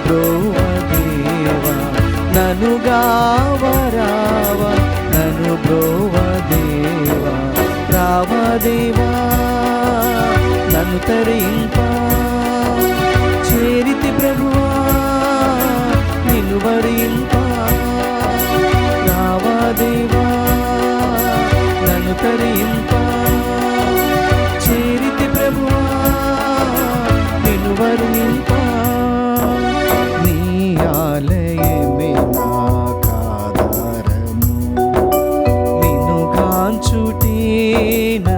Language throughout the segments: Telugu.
బ్రోవదేవా, నన్ను గావరావా, నన్ను బ్రోవదేవా, రావదేవా నన్ను తరింపా. చేరితి ప్రభువా నిన్ను వరింపా, రావదేవా నన్ను తరింపా. చేరితి ప్రభువా నిన్ను వరింపా. నీ ఆలయమే నాకాధారము, నిన్ను గాంచుటే నా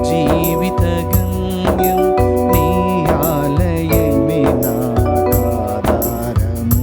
జీవిత గమ్యం. నీ ఆలయమే నాకాధారము.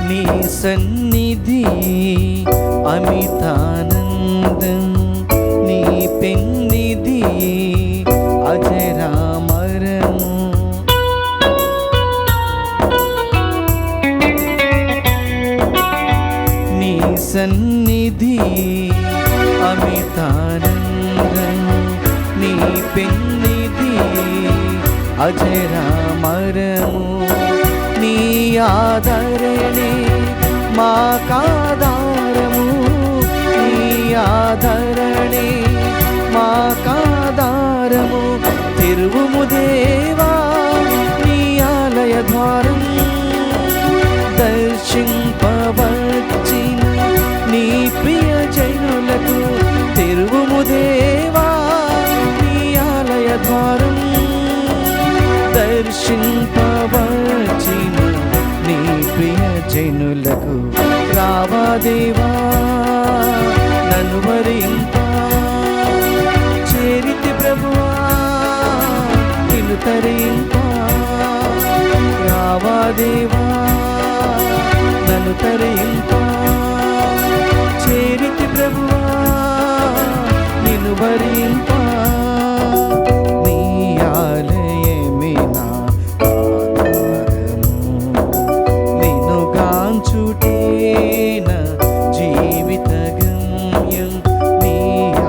నీ సన్నిధి అమితానందం, నీ పెన్నిధి అజరామరము. నీ సన్నిధి అమితానందం, నీ పెన్నిధి అజరామరము. నీ ఆదరణే మాకాధారము, నీ ఆదరణే మాకాధారము. తెరువుము దేవా నీ ఆలయ ద్వారం, దర్శింపవచ్చిన నీ ప్రియ జనులకు. తెరువుము దేవా నీ ఆలయ ద్వారం, దర్శింపవచ్చిన నీ ప్రియ జనులకు. రావదేవా నన్ను వరింపా. చేరితి ప్రభువా నిన్ను తరింపా. రావదేవా నన్ను తరింపా. చేరితి ప్రభువా నిన్ను వరింపా. నీ ఆలయమే నా ఆధారము, నిన్ను గాంచుటే నా జీవిత గమ్యం. నీ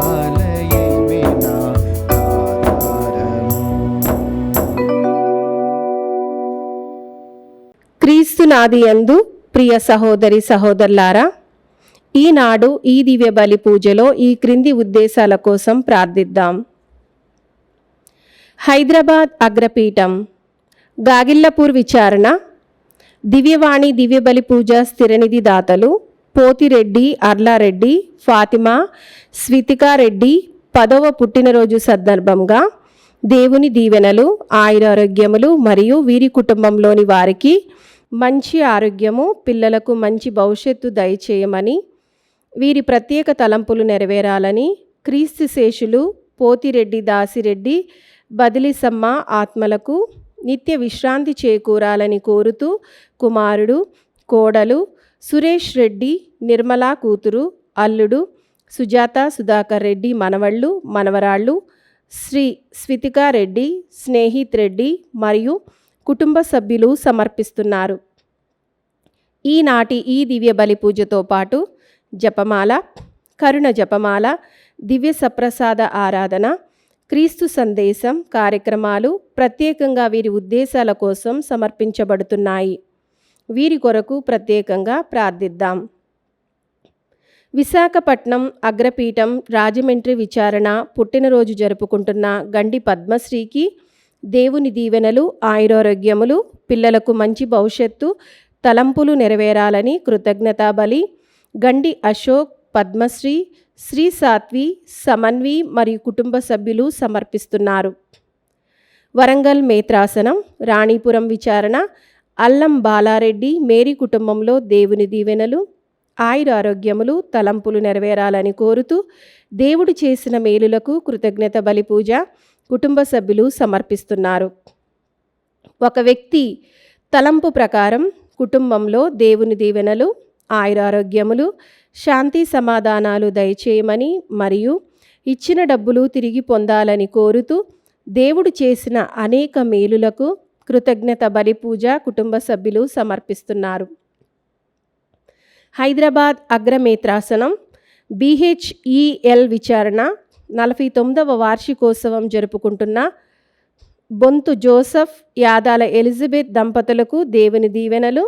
ఆలయమే నా ఆధారము. క్రీస్తునాది యందు ప్రియ సహోదరి సహోదరులారా, ఈనాడు ఈ దివ్య బలి పూజలో ఈ క్రింది ఉద్దేశాల కోసం ప్రార్థిద్దాం. హైదరాబాద్ అగ్రపీఠం, గాగిళ్ళపూర్ విచారణ, దివ్యవాణి దివ్య బలి పూజ స్థిరనిధి దాతలు పోతిరెడ్డి అర్లారెడ్డి, ఫాతిమా, స్వితికారెడ్డి 10వ పుట్టినరోజు సందర్భంగా దేవుని దీవెనలు, ఆయురారోగ్యములు మరియు వీరి కుటుంబంలోని వారికి మంచి ఆరోగ్యము, పిల్లలకు మంచి భవిష్యత్తు దయచేయమని, వీరి ప్రత్యేక తలంపులు నెరవేరాలని, క్రీస్తు శేషులు పోతిరెడ్డి దాసిరెడ్డి బదిలిసమ్మ ఆత్మలకు నిత్య విశ్రాంతి చేకూరాలని కోరుతూ కుమారుడు, కోడలు సురేష్ రెడ్డి, నిర్మలా కూతురు, అల్లుడు సుజాత సుధాకర్ రెడ్డి మనవళ్ళు మనవరాళ్ళు, శ్రీ స్వితికారెడ్డి, స్నేహిత్ రెడ్డి మరియు కుటుంబ సభ్యులు సమర్పిస్తున్నారు. ఈనాటి ఈ దివ్య బలి పూజతో పాటు జపమాల, కరుణ జపమాల, దివ్య సప్రసాద ఆరాధన, క్రీస్తు సందేశం కార్యక్రమాలు ప్రత్యేకంగా వీరి ఉద్దేశాల కోసం సమర్పించబడుతున్నాయి. వీరి కొరకు ప్రత్యేకంగా ప్రార్థిద్దాం. విశాఖపట్నం అగ్రపీఠం రాజమండ్రి విచారణ పుట్టినరోజు జరుపుకుంటున్న గండి పద్మశ్రీకి దేవుని దీవెనలు, ఆయురారోగ్యములు, పిల్లలకు మంచి భవిష్యత్తు, తలంపులు నెరవేరాలని కృతజ్ఞతా బలి గండి అశోక్, పద్మశ్రీ, శ్రీ సాత్వి, సమన్వి మరియు కుటుంబ సభ్యులు సమర్పిస్తున్నారు. వరంగల్ మేత్రాసనం రాణీపురం విచారణ అల్లం బాలారెడ్డి, మేరీ కుటుంబంలో దేవుని దీవెనలు, ఆయురారోగ్యములు, తలంపులు నెరవేరాలని కోరుతూ దేవుడు చేసిన మేలులకు కృతజ్ఞత బలి పూజ కుటుంబ సభ్యులు సమర్పిస్తున్నారు. ఒక వ్యక్తి తలంపు ప్రకారం కుటుంబంలో దేవుని దీవెనలు, ఆయురారోగ్యములు, శాంతి సమాధానాలు దయచేయమని మరియు ఇచ్చిన డబ్బులు తిరిగి పొందాలని కోరుతూ దేవుడు చేసిన అనేక మేలులకు కృతజ్ఞత బలి పూజ కుటుంబ సభ్యులు సమర్పిస్తున్నారు. హైదరాబాద్ అగ్రమేత్రాసనం BHEL విచారణ 49వ వార్షికోత్సవం జరుపుకుంటున్న బొంతు జోసఫ్, యాదాల ఎలిజబెత్ దంపతులకు దేవుని దీవెనలు,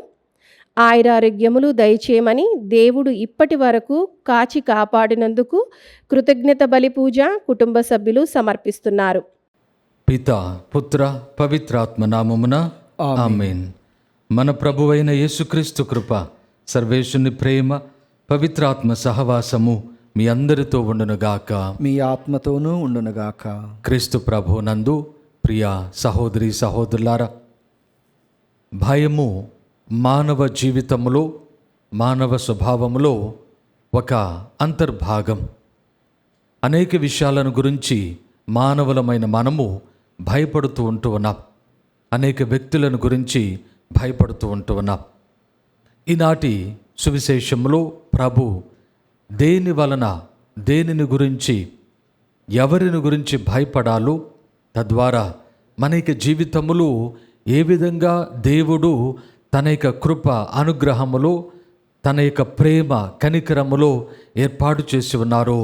ఆయురారోగ్యములు దయచేయమని దేవుడు ఇప్పటి వరకు కాచి కాపాడినందుకు కృతజ్ఞత బలి పూజ కుటుంబ సభ్యులు సమర్పిస్తున్నారు. పిత, పుత్ర, పవిత్రాత్మ నామమున ఆమేన్. మన ప్రభువైన యేసుక్రీస్తు కృప, సర్వేశుని ప్రేమ, పవిత్రాత్మ సహవాసము మీ అందరితో ఉండునుగాక. మీ ఆత్మతోనూ ఉండునుగాక. క్రీస్తు ప్రభునందు ప్రియ సహోదరి సహోదరులారా, భయము మానవ జీవితములో, మానవ స్వభావములో ఒక అంతర్భాగం. అనేక విషయాలను గురించి మానవులమైన మనము భయపడుతూ ఉంటూ ఉన్నాం. అనేక వ్యక్తులను గురించి భయపడుతూ ఉంటూ ఉన్నాం. ఈనాటి సువిశేషంలో ప్రభు దేని వలన, దేనిని గురించి, ఎవరిని గురించి భయపడాలో, తద్వారా మన యొక్క జీవితములో ఏ విధంగా దేవుడు తన యొక్క కృప అనుగ్రహములో, తన యొక్క ప్రేమ కనికరములో ఏర్పాటు చేసి ఉన్నారో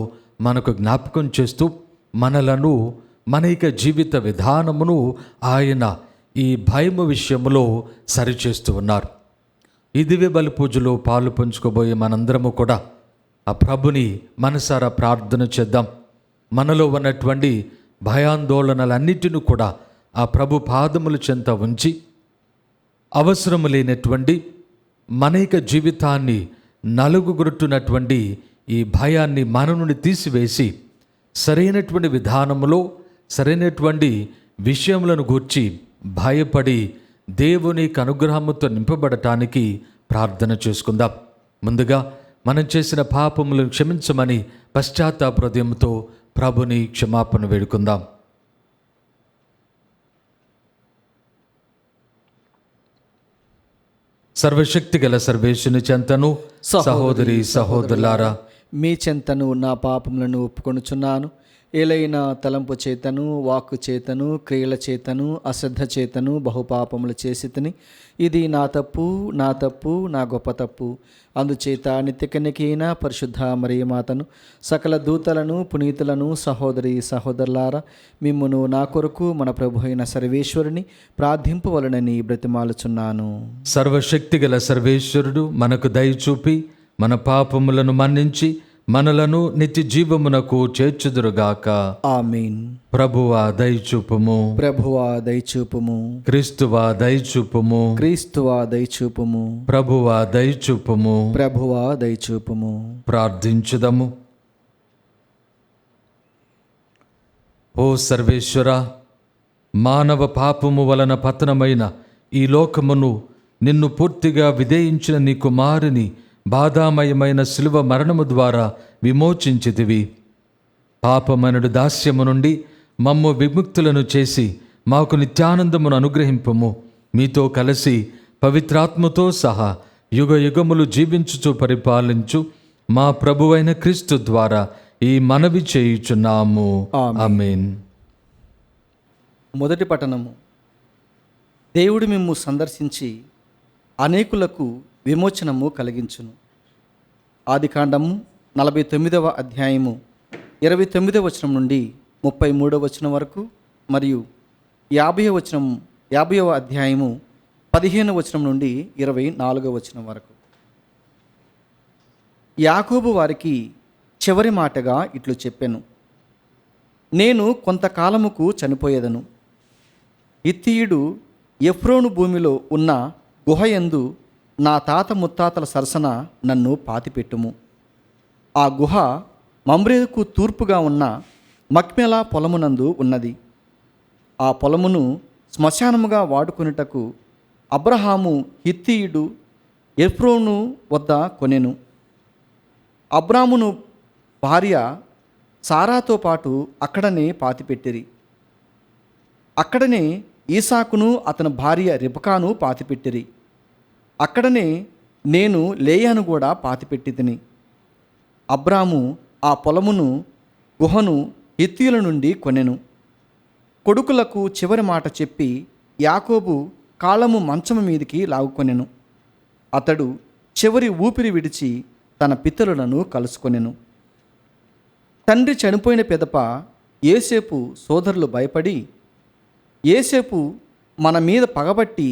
మనకు జ్ఞాపకం చేస్తూ మనలను, మన యొక్క జీవిత విధానమును ఆయన ఈ భయము విషయంలో సరిచేస్తూ ఉన్నారు. ఈ దివ్య బలి పూజలో పాలు పంచుకోబోయే మనందరము కూడా ఆ ప్రభుని మనసారా ప్రార్థన చేద్దాం. మనలో ఉన్నటువంటి భయాందోళనలన్నిటిని కూడా ఆ ప్రభు పాదముల చెంత ఉంచి, అవసరము లేనటువంటి మన యొక్క జీవితాన్ని నలుగుగొట్టునటువంటి ఈ భయాన్ని మన నుండి తీసివేసి సరైనటువంటి విధానములో, సరైనటువంటి విషయములను గూర్చి భయపడి దేవుని అనుగ్రహముతో నింపబడటానికి ప్రార్థన చేసుకుందాం. ముందుగా మనం చేసిన పాపములను క్షమించమని పశ్చాత్తాప హృదయంతో ప్రభుని క్షమాపణ వేడుకుందాం. సర్వశక్తి గల సర్వేశుని చెంతను, సహోదరి సహోదరులారా, మీ చెంతను నా పాపములను ఒప్పుకొనుచున్నాను. ఏలైనా తలంపు చేతను, వాక్కు చేతను, క్రియల చేతను, అశ్రద్ధ చేతను బహుపాపములు చేసి తిని, ఇది నా తప్పు, నా తప్పు, నా గొప్ప తప్పు. అందుచేత నిత్యకన్యకైన పరిశుద్ధ మరియమాతను, సకల దూతలను, పునీతులను, సహోదరి సహోదరులారా, మిమ్మును నా కొరకు మన ప్రభు అయిన సర్వేశ్వరుని ప్రార్థింపవలనని బ్రతిమాలుచున్నాను. సర్వశక్తి గల సర్వేశ్వరుడు మనకు దయ చూపి మన పాపములను మన్నించి మనలను నిత్య జీవమునకు చేర్చుదురుగాక. ఆమేన్. ప్రభువా దయచూపుము, ప్రభువా దయచూపుము, క్రీస్తువా దయచూపుము, క్రీస్తువా దయచూపుము, ప్రభువా దయచూపుము. ప్రభువా దయచూపుము. ప్రార్థించుదము. ఓ సర్వేశ్వర, మానవ పాపము వలన పతనమైన ఈ లోకమును నిన్ను పూర్తిగా విధేయించిన నీ కుమారుని బాధామయమైన శిలువ మరణము ద్వారా విమోచించితివి. పాపమనుడు దాస్యము నుండి మమ్ము విముక్తులను చేసి మాకు నిత్యానందమును అనుగ్రహింపుము. మీతో కలిసి పవిత్రాత్మతో సహా యుగ యుగములు జీవించుచు పరిపాలించు మా ప్రభువైన క్రీస్తు ద్వారా ఈ మనవి చేయుచున్నాము. ఆమేన్. మొదటి పఠనము. దేవుడు మిమ్ము సందర్శించి అనేకులకు విమోచనము కలిగించును. ఆదికాండము 49వ అధ్యాయము 29వ వచనం నుండి 33వ వచనం వరకు మరియు 50వ అధ్యాయము 15వ వచనం నుండి 24వ వచనం వరకు. యాకోబు వారికి చివరి మాటగా ఇట్లు చెప్పెను: నేను కొంతకాలముకు చనిపోయేదను. హిత్తీయుడు ఎఫ్రోను భూమిలో ఉన్న గుహయందు నా తాత ముత్తాతల సరసన నన్ను పాతిపెట్టుము. ఆ గుహ మమ్రేకు తూర్పుగా ఉన్న మక్మెలా పొలమునందు ఉన్నది. ఆ పొలమును శ్మశానముగా వాడుకొనుటకు అబ్రహాము హిత్తీయుడు ఎఫ్రోను వద్ద కొనెను. అబ్రామును భార్య సారాతో పాటు అక్కడనే పాతిపెట్టిరి. అక్కడనే ఈసాకును అతని భార్య రిబకాను పాతిపెట్టిరి. అక్కడనే నేను లేయాను కూడా పాతిపెట్టి తిని. అబ్రాము ఆ పొలమును గుహను హిత్తీయుల నుండి కొనెను. కొడుకులకు చివరి మాట చెప్పి యాకోబు కాళ్ళము మంచము మీదికి లాగుకొనెను. అతడు చివరి ఊపిరి విడిచి తన పితరులను కలుసుకొనెను. తండ్రి చనిపోయిన పిదప యోసేపు సోదరులు భయపడి, యోసేపు మన మీద పగబట్టి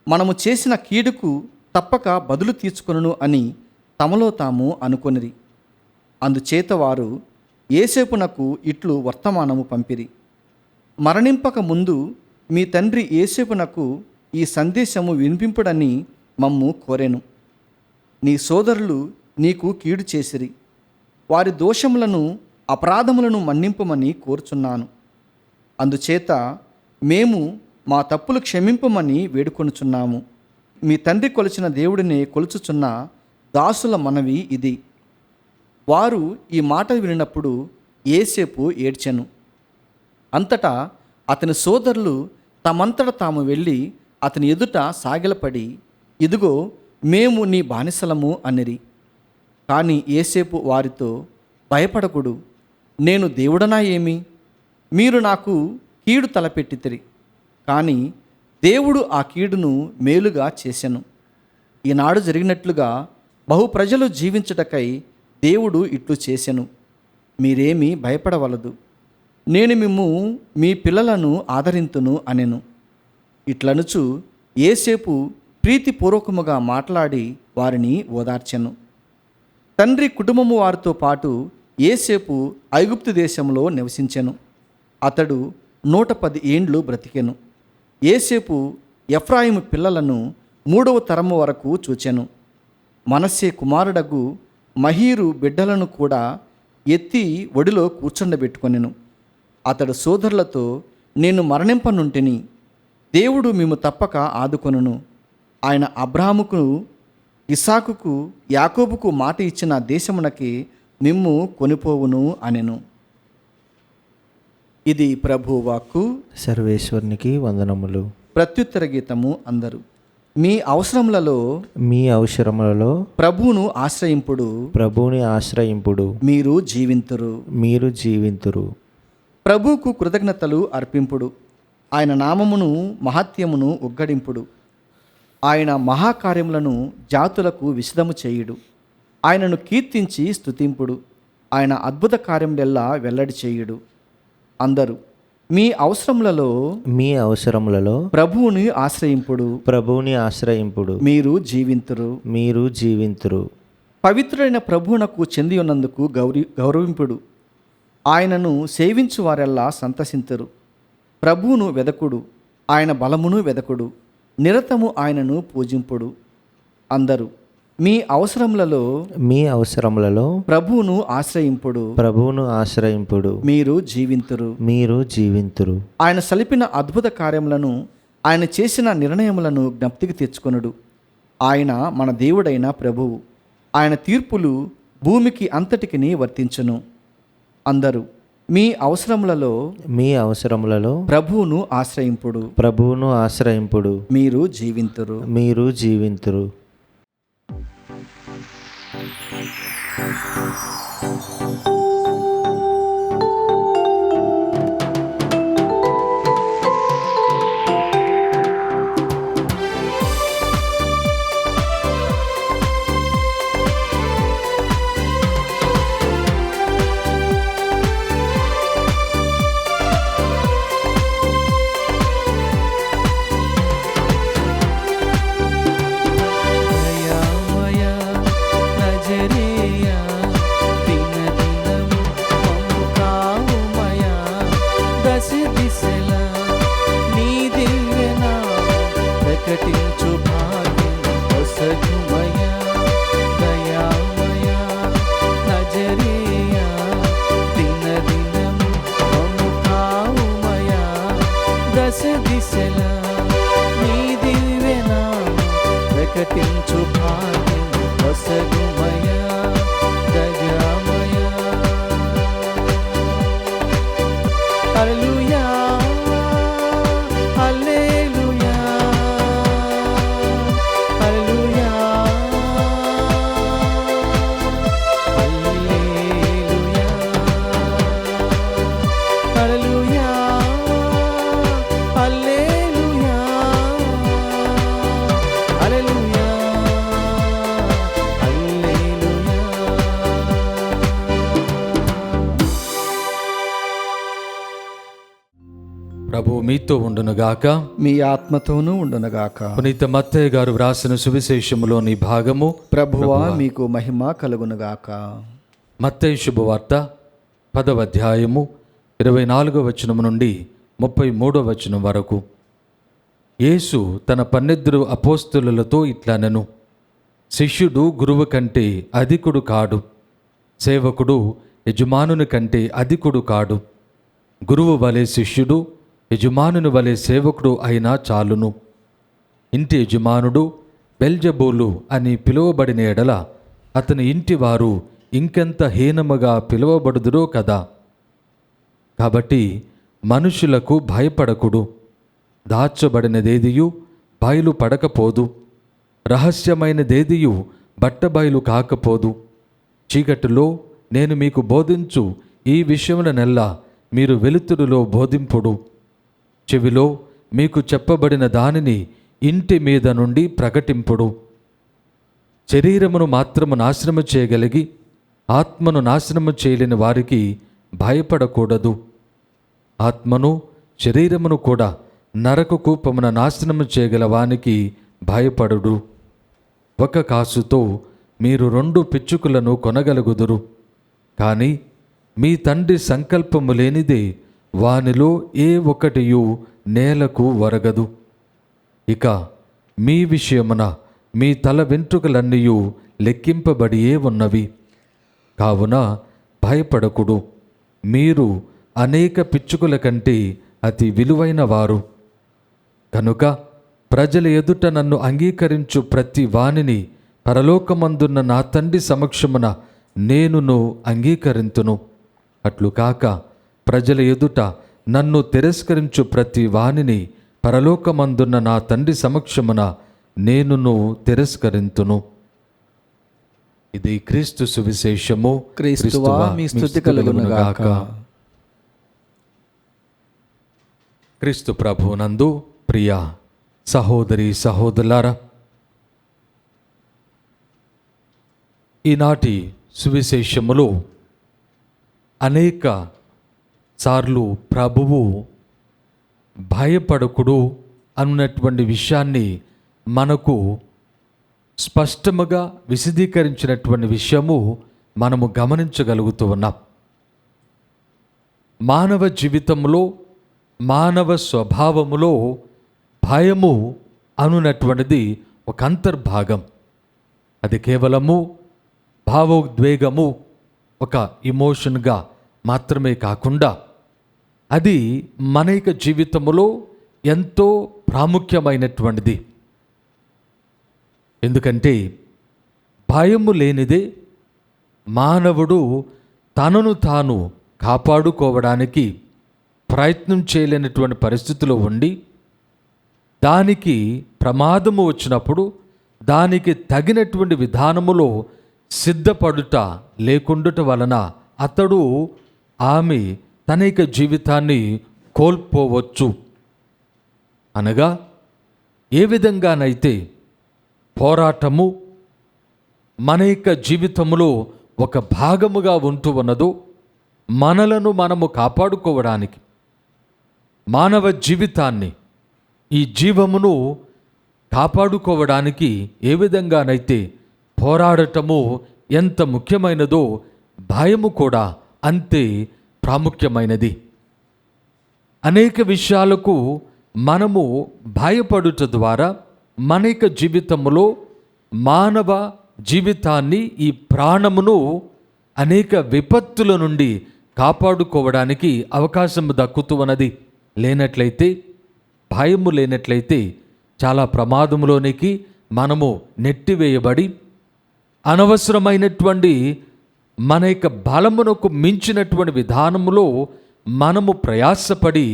మనము చేసిన కీడుకు తప్పక బదులు తీర్చుకొనును అని తమలో తాము అనుకొనిరి. అందుచేత వారు యోసేపునకు ఇట్లు వర్తమానము పంపిరి: మరణింపక ముందు మీ తండ్రి యోసేపునకు ఈ సందేశము వినిపింపుడని మమ్ము కోరెను. నీ సోదరులు నీకు కీడు చేసిరి. వారి దోషములను అపరాధములను మన్నింపమని కోరుచున్నాను. అందుచేత మేము మా తప్పులు క్షమింపమని వేడుకొనుచున్నాము. మీ తండ్రి కొలిచిన దేవుడినే కొలుచుచున్న దాసుల మనవి ఇది. వారు ఈ మాట వినినప్పుడు యోసేపు ఏడ్చెను. అంతటా అతని సోదరులు తమంతట తాము వెళ్ళి అతని ఎదుట సాగిలపడి, ఇదిగో మేము నీ బానిసలము అనిరి. కానీ యోసేపు వారితో, భయపడకుడు, నేను దేవుడనా ఏమి? మీరు నాకు కీడు తలపెట్టితిరి, కానీ దేవుడు ఆ కీడును మేలుగా చేసెను. ఈనాడు జరిగినట్లుగా బహు ప్రజలు జీవించుటకై దేవుడు ఇట్లు చేసెను. మీరేమీ భయపడవలదు. నేను మిమ్ము మీ పిల్లలను ఆదరింతును అనెను. ఇట్లనుచు యోసేపు ప్రీతిపూర్వకముగా మాట్లాడి వారిని ఓదార్చెను. తండ్రి కుటుంబము వారితో పాటు యోసేపు ఐగుప్తు దేశంలో నివసించెను. అతడు 110 ఏండ్లు బ్రతికెను. యోసేపు ఎఫ్రాయిము పిల్లలను 3వ తరము వరకు చూచెను. మనస్సే కుమారుడగు మహీరు బిడ్డలను కూడా ఎత్తి ఒడిలో కూర్చుండబెట్టుకొనెను. అతడు సోదరులతో, నేను మరణింపనుంటిని, దేవుడు మేము తప్పక ఆదుకొనును. ఆయన అబ్రాహాముకు, ఇస్సాకుకు, యాకోబుకు మాట ఇచ్చిన దేశమునకి మిమ్ము కొనిపోవును అనెను. ఇది ప్రభువు వాక్కు. సర్వేశ్వరునికి వందనములు. ప్రత్యుత్తర గీతము అందరూ. మీ అవసరములలో ప్రభువును ఆశ్రయింపుడు, ప్రభువుని ఆశ్రయింపుడు, మీరు జీవింతురు. ప్రభువుకు కృతజ్ఞతలు అర్పింపుడు, ఆయన నామమును మహత్యమును ఉగ్గడింపుడు. ఆయన మహాకార్యములను జాతులకు విశదము చేయుడు. ఆయనను కీర్తించి స్తుతింపుడు. ఆయన అద్భుత కార్యములెల్లా వెల్లడి చేయుడు. అందరూ మీ అవసరములలో ప్రభువుని ఆశ్రయింపుడు, మీరు జీవింతురు. పవిత్రుడైన ప్రభువునకు చెంది ఉన్నందుకు గౌరవింపుడు. ఆయనను సేవించు వారెల్లా సంతసింతురు. ప్రభువును వెదకుడు, ఆయన బలమును వెదకుడు, నిరతము ఆయనను పూజింపుడు. అందరూ మీ అవసరములలో ప్రభువును ఆశ్రయింపుడు, మీరు జీవింతురు. ఆయన సలిపిన అద్భుత కార్యములను, ఆయన చేసిన నిర్ణయములను జ్ఞప్తికి తెచ్చుకొనుడు. ఆయన మన దేవుడైన ప్రభువు. ఆయన తీర్పులు భూమికి అంతటికిని వర్తించును. అందరూ మీ అవసరములలో ప్రభువును ఆశ్రయింపుడు, మీరు జీవింతురు. ప్రకటించు భాగ్యం వసగుమయా దయామయా. హల్లెలూయా ప్రభు మీతో ఉండునుగాక. మీ ఆత్మతోనూ ఉండునుగాక. పునీత మత్తయ్య గారు వ్రాసిన సువిశేషములోని భాగము. ప్రభువా మీకు మహిమ కలుగునుగాక. మత్తయి శుభవార్త 10వ అధ్యాయము 24వ వచనము నుండి 33వ వచనం వరకు. యేసు తన 12 అపోస్తలులతో ఇట్లనెను: శిష్యుడు గురువు కంటే అధికుడు కాడు, సేవకుడు యజమానుని కంటే అధికుడు కాడు. గురువు వలె శిష్యుడు, యజమానుని వలె సేవకుడు అయినా చాలును. ఇంటి యజమానుడు బెల్జెబూలు అని పిలువబడిన ఎడల అతని ఇంటి వారు ఇంకెంత హీనముగా పిలువబడుదురో కదా. కాబట్టి మనుషులకు భయపడకుడు. దాచబడినదేదియు బయలు పడకపోదు, రహస్యమైనదేదియు బట్టబయలు కాకపోదు. చీకటిలో నేను మీకు బోధించు ఈ విషయములనెల్లా మీరు వెలుతురులో బోధింపుడు. చెవిలో మీకు చెప్పబడిన దానిని ఇంటి మీద నుండి ప్రకటింపుడు. శరీరమును మాత్రము నాశనము చేయగలిగి ఆత్మను నాశనము చేయలేని వారికి భయపడకూడదు. ఆత్మను శరీరమును కూడా నరక కూపమున నాశనము చేయగల వానికి భయపడుడు. ఒక కాసుతో మీరు 2 పిచ్చుకలను కొనగలుగుదురు, కానీ మీ తండ్రి సంకల్పము లేనిదే వానిలో ఏ ఒక్కటియు నేలకు ఒరగదు. ఇక మీ విషయమున మీ తల వెంట్రుకలన్నీయు లెక్కింపబడియే ఉన్నవి. కావున భయపడకుడు. మీరు అనేక పిచ్చుకల కంటే అతి విలువైన వారు. కనుక ప్రజల ఎదుట నన్ను అంగీకరించు ప్రతి వానిని పరలోకమందున్న నా తండ్రి సమక్షమున నేనును అంగీకరింతును. అట్లు కాక ప్రజల ఎదుట నన్ను తిరస్కరించు ప్రతి వానిని పరలోకమందున్న నా తండ్రి సమక్షమున నేనును తిరస్కరింతును. ఇది క్రీస్తు సువిశేషము. క్రీస్తువా మీ స్తుతి కలుగునుగాక. క్రీస్తు ప్రభునందు ప్రియ సహోదరి సహోదరులారా, ఈనాటి సువిశేషములో అనేక సార్లు ప్రభువు భయపడకుడు అన్నటువంటి విషయాన్ని మనకు స్పష్టముగా విశదీకరించినటువంటి విషయము మనము గమనించగలుగుతూ ఉన్నాం. మానవ జీవితంలో, మానవ స్వభావములో భయము అనునటువంటిది ఒక అంతర్భాగం. అది కేవలము భావోద్వేగము, ఒక ఇమోషన్గా మాత్రమే కాకుండా అది మన యొక్క జీవితంలో ఎంతో ప్రాముఖ్యమైనటువంటిది. ఎందుకంటే భయము లేనిదే మానవుడు తనను తాను కాపాడుకోవడానికి ప్రయత్నం చేయలేనటువంటి పరిస్థితిలో ఉండి, దానికి ప్రమాదము వచ్చినప్పుడు దానికి తగినటువంటి విధానములో సిద్ధపడుట లేకుండుట వలన అతడు, ఆమె తన యొక్క జీవితాన్ని కోల్పోవచ్చు. అనగా ఏ విధంగానైతే పోరాటము మన యొక్క జీవితంలో ఒక భాగముగా ఉంటూ ఉన్నదో, మనలను మనము కాపాడుకోవడానికి, మానవ జీవితాన్ని, ఈ జీవమును కాపాడుకోవడానికి ఏ విధంగానైతే పోరాడటము ఎంత ముఖ్యమైనదో, భయము కూడా అంతే ప్రాముఖ్యమైనది. అనేక విషయాలకు మనము భయపడుట ద్వారా మన యొక్క జీవితంలో మానవ జీవితాన్ని, ఈ ప్రాణమును అనేక విపత్తుల నుండి కాపాడుకోవడానికి అవకాశం దక్కుతూ ఉన్నది. లేనట్లయితే, భయము లేనట్లయితే చాలా ప్రమాదములోనికి మనము నెట్టివేయబడి అనవసరమైనటువంటి మన యొక్క బలమునకు మించినటువంటి విధానములో మనము ప్రయాసపడి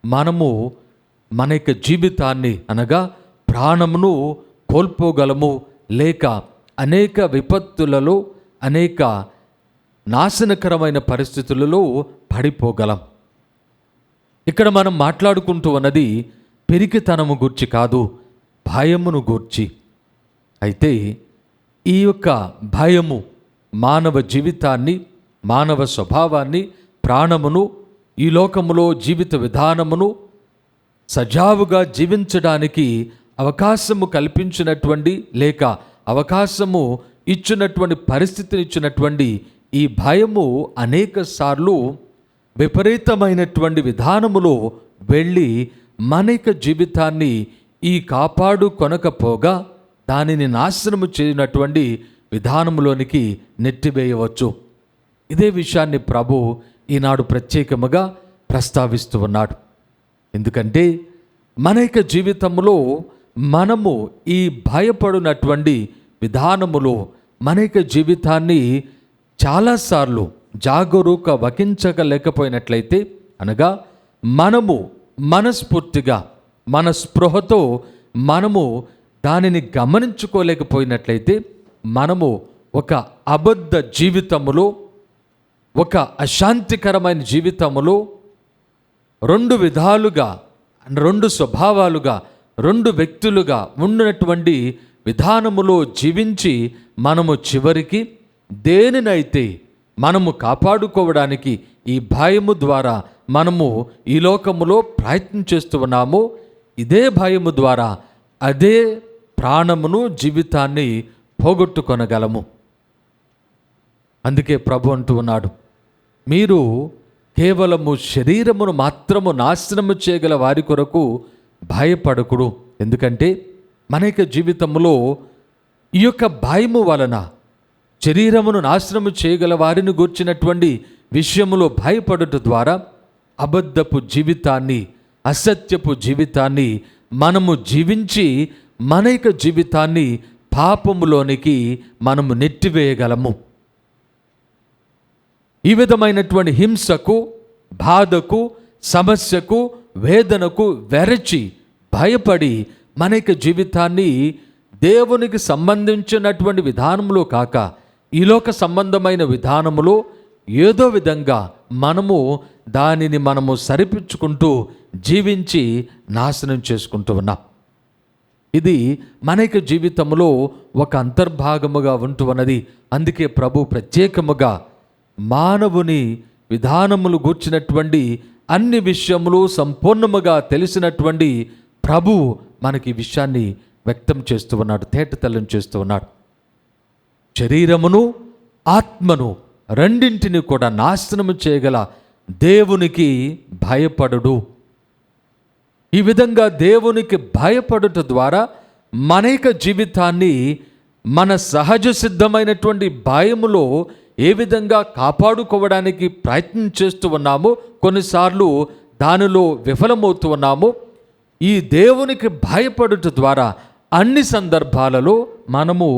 మనము మన యొక్క జీవితాన్ని అనగా ప్రాణమును కోల్పోగలము. లేక అనేక విపత్తులలో, అనేక నాశనకరమైన పరిస్థితులలో పడిపోగలం. ఇక్కడ మనం మాట్లాడుకుంటూ ఉన్నది పిరికితనము గూర్చి కాదు, భయమును గూర్చి. అయితే ఈ యొక్క భయము మానవ జీవితాన్ని, మానవ స్వభావాన్ని, ప్రాణమును, ఈ లోకములో జీవిత విధానమును సజావుగా జీవించడానికి అవకాశము కల్పించినటువంటి లేక అవకాశము ఇచ్చినటువంటి పరిస్థితిని ఇచ్చినటువంటి ఈ భయము అనేక సార్లు విపరీతమైనటువంటి విధానములో వెళ్ళి మన యొక్క జీవితాన్ని ఈ కాపాడు కొనకపోగా దానిని నాశనము చేయనటువంటి విధానములోనికి నెట్టివేయవచ్చు. ఇదే విషయాన్ని ప్రభు ఈనాడు ప్రత్యేకముగా ప్రస్తావిస్తూ ఉన్నాడు. ఎందుకంటే మన యొక్క జీవితంలో మనము ఈ భయపడినటువంటి విధానములో మన యొక్క జీవితాన్ని చాలాసార్లు జాగరూక వహించలేకపోయినట్లయితే, అనగా మనము మనస్ఫూర్తిగా మన స్పృహతో మనము దానిని గమనించుకోలేకపోయినట్లయితే, మనము ఒక అబద్ధ జీవితములో, ఒక అశాంతికరమైన జీవితములో రెండు విధాలుగా, రెండు స్వభావాలుగా, రెండు వ్యక్తులుగా ఉన్నటువంటి విధానములో జీవించి మనము చివరికి దేనినైతే మనము కాపాడుకోవడానికి ఈ భయము ద్వారా మనము ఈ లోకములో ప్రయత్నం చేస్తూ ఉన్నామో, ఇదే భయము ద్వారా అదే ప్రాణమును, జీవితాన్ని పోగొట్టుకొనగలము. అందుకే ప్రభు అంటూ ఉన్నాడు, మీరు కేవలము శరీరమును మాత్రము నాశనము చేయగల వారి కొరకు భయపడకుడు. ఎందుకంటే మన యొక్క జీవితంలో ఈ యొక్క భయము వలన శరీరమును నాశనము చేయగల వారిని గూర్చినటువంటి విషయములో భయపడుట ద్వారా అబద్ధపు జీవితాన్ని, అసత్యపు జీవితాన్ని మనము జీవించి మన యొక్క జీవితాన్ని పాపములోనికి మనము నెట్టివేయగలము. ఈ విధమైనటువంటి హింసకు, బాధకు, సమస్యకు, వేదనకు వెరచి భయపడి మన యొక్క జీవితాన్ని దేవునికి సంబంధించినటువంటి విధానంలో కాక ఈ లోక సంబంధమైన విధానములో ఏదో విధంగా మనము దానిని మనము సరిపుచ్చుకుంటూ జీవించి నాశనం చేసుకుంటూ ఉన్నాం. ఇది మన యొక్క జీవితంలో ఒక అంతర్భాగముగా ఉంటూ ఉన్నది. అందుకే ప్రభు ప్రత్యేకముగా మానవుని విధానములు గూర్చినటువంటి అన్ని విషయములు సంపూర్ణముగా తెలిసినటువంటి ప్రభు మనకి విషయాన్ని వ్యక్తం చేస్తూ ఉన్నాడు, తేటతెల్లం చేస్తూ ఉన్నాడు. శరీరమును, ఆత్మను రెండింటిని కూడా నాశనము చేయగల దేవునికి భయపడుడు. ఈ విధంగా దేవునికి భయపడుట ద్వారా మన యొక్క జీవితాన్ని మన సహజ సిద్ధమైనటువంటి భయములో ఏ విధంగా కాపాడుకోవడానికి ప్రయత్నం చేస్తూ ఉన్నామో, కొన్నిసార్లు దానిలో విఫలమవుతూ ఉన్నామో, ఈ దేవునికి భయపడుట ద్వారా అన్ని సందర్భాలలో మనము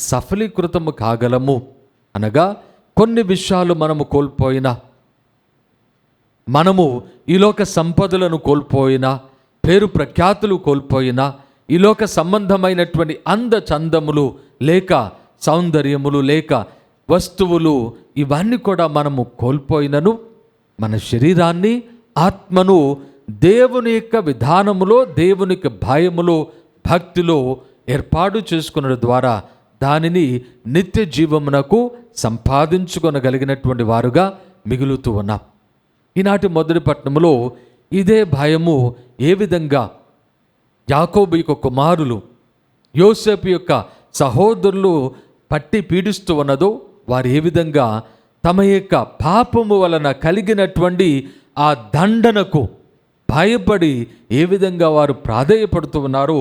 సఫలీకృతము కాగలము. అనగా కొన్ని విషయాలు మనము కోల్పోయినా, మనము ఈ లోక సంపదలను కోల్పోయినా, పేరు ప్రఖ్యాతులు కోల్పోయినా, ఈ లోక సంబంధమైనటువంటి అందచందములు లేక సౌందర్యములు లేక వస్తువులు ఇవన్నీ కూడా మనము కోల్పోయినను మన శరీరాన్ని, ఆత్మను దేవుని యొక్క విధానములో, దేవుని యొక్క భయములో, భక్తిలో ఏర్పాటు చేసుకున్న ద్వారా దానిని నిత్య జీవమునకు సంపాదించుకొనగలిగినటువంటి వారుగా మిగులుతూ ఉన్నాం. ఈనాటి మొదటి పట్టణములో ఇదే భయము ఏ విధంగా యాకోబు యొక్క కుమారులు, యోసేపు యొక్క సహోదరులు పట్టి పీడిస్తూ ఉన్నదో, వారు ఏ విధంగా తమ యొక్క పాపము వలన కలిగినటువంటి ఆ దండనకు భయపడి ఏ విధంగా వారు ప్రాధేయపడుతూ ఉన్నారో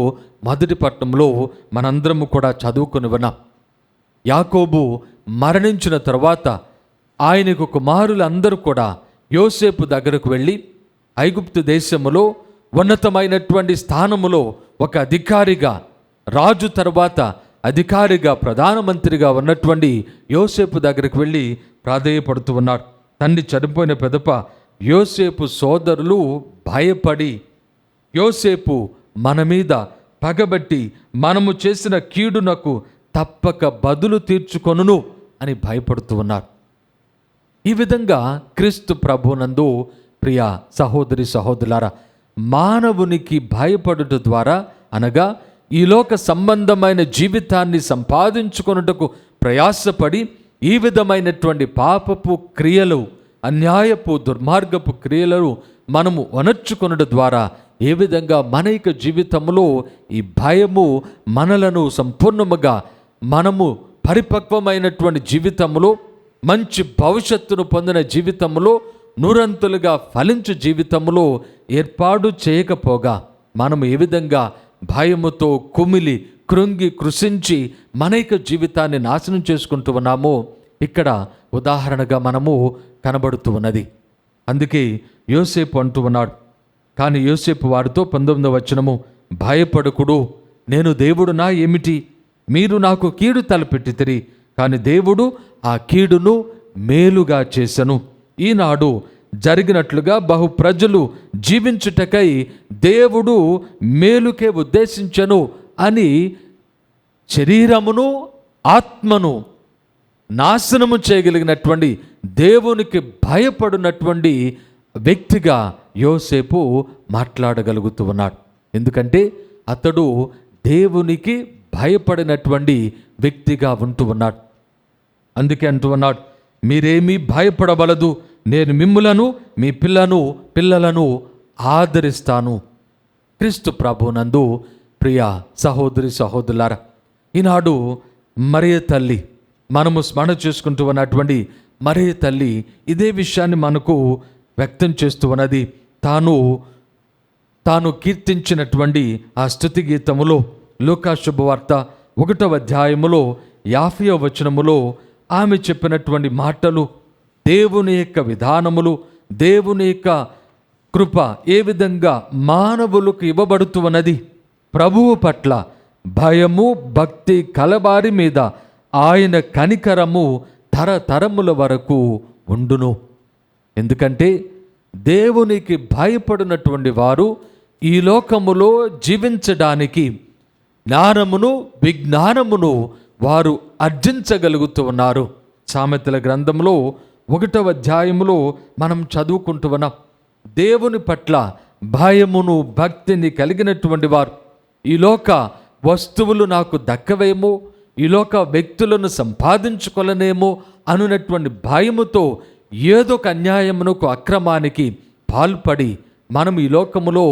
మొదటి పట్టణంలో మనందరము కూడా చదువుకుని ఉన్నాం. యాకోబు మరణించిన తర్వాత ఆయనకు కుమారులందరూ కూడా యోసేపు దగ్గరకు వెళ్ళి ఐగుప్తు దేశములో ఉన్నతమైనటువంటి స్థానములో ఒక అధికారిగా, రాజు తర్వాత అధికారిగా, ప్రధానమంత్రిగా ఉన్నటువంటి యోసేపు దగ్గరికి వెళ్ళి ప్రాధేయపడుతూ ఉన్నాడు. తండ్రి చనిపోయిన పెదప యోసేపు సోదరులు భయపడి, యోసేపు మన మీద పగబట్టి మనము చేసిన కీడునకు తప్పక బదులు తీర్చుకొనును అని భయపడుతూ ఉన్నారు. ఈ విధంగా క్రీస్తు ప్రభునందు ప్రియ సహోదరి సహోదరులారా, మానవునికి భయపడుట ద్వారా, అనగా ఈ లోక సంబంధమైన జీవితాన్ని సంపాదించుకొనుటకు ప్రయాసపడి ఈ విధమైనటువంటి పాపపు క్రియలు, అన్యాయపు దుర్మార్గపు క్రియలను మనము వనర్చుకొనుట ద్వారా ఏ విధంగా మన యొక్క జీవితంలో ఈ భయము మనలను సంపూర్ణముగా మనము పరిపక్వమైనటువంటి జీవితంలో, మంచి భవిష్యత్తును పొందిన జీవితంలో, నూరంతులుగా ఫలించు జీవితంలో ఏర్పాటు చేయకపోగా మనము ఏ విధంగా భయముతో కుమిలి కృంగి కృషించి మన యొక్క జీవితాన్ని నాశనం చేసుకుంటూ ఉన్నామో ఇక్కడ ఉదాహరణగా మనము కనబడుతూ ఉన్నది. అందుకే యోసేపు అంటూ ఉన్నాడు. కానీ యోసేపు వారితో 19వ వచనము, భయపడకుడు, నేను దేవుడునా ఏమిటి? మీరు నాకు కీడు తలపెట్టితిరి, కానీ దేవుడు ఆ కీడును మేలుగా చేసెను. ఈనాడు జరిగినట్లుగా బహు ప్రజలు జీవించుటకై దేవుడు మేలుకే ఉద్దేశించెను అని శరీరమును ఆత్మను నాశనము చేయగలిగినటువంటి దేవునికి భయపడినటువంటి వ్యక్తిగా యోసేపు మాట్లాడగలుగుతూ ఉన్నాడు. ఎందుకంటే అతడు దేవునికి భయపడినటువంటి వ్యక్తిగా ఉంటూ ఉన్నాడు. అందుకే అంటూ ఉన్నాడు, మీరేమీ భయపడవలదు, నేను మిమ్ములను మీ పిల్లలను ఆదరిస్తాను. క్రీస్తు ప్రభునందు ప్రియ సహోదరి సహోదరులారా, ఈనాడు మరియ తల్లి, మనము స్మరణ చేసుకుంటూ ఉన్నటువంటి మరియ తల్లి ఇదే విషయాన్ని మనకు వ్యక్తం చేస్తూ ఉన్నది. తాను కీర్తించినటువంటి ఆ స్తుతి గీతములో లూకా శుభవార్త 1వ అధ్యాయములో 50వ వచనములో ఆమె చెప్పినటువంటి మాటలు, దేవుని యొక్క విధానములు, దేవుని యొక్క కృప ఏ విధంగా మానవులకు ఇవ్వబడుతూ ఉన్నది, ప్రభువు పట్ల భయము భక్తి కలవారి మీద ఆయన కనికరము తరతరముల వరకు ఉండును. ఎందుకంటే దేవునికి భయపడినటువంటి వారు ఈ లోకములో జీవించడానికి జ్ఞానమును విజ్ఞానమును వారు అర్జించగలుగుతూ ఉన్నారు. సామెతల గ్రంథంలో 1వ అధ్యాయములో మనం చదువుకుంటూ ఉన్నాం. దేవుని పట్ల భయమును భక్తిని కలిగినటువంటి వారు ఈ లోక వస్తువులు నాకు దక్కవేమో, ఈ లోక వ్యక్తులను సంపాదించుకోలేనేమో అనున్నటువంటి భయముతో ఏదో ఒక అన్యాయమునకు అక్రమానికి పాల్పడి మనం ఈ లోకములో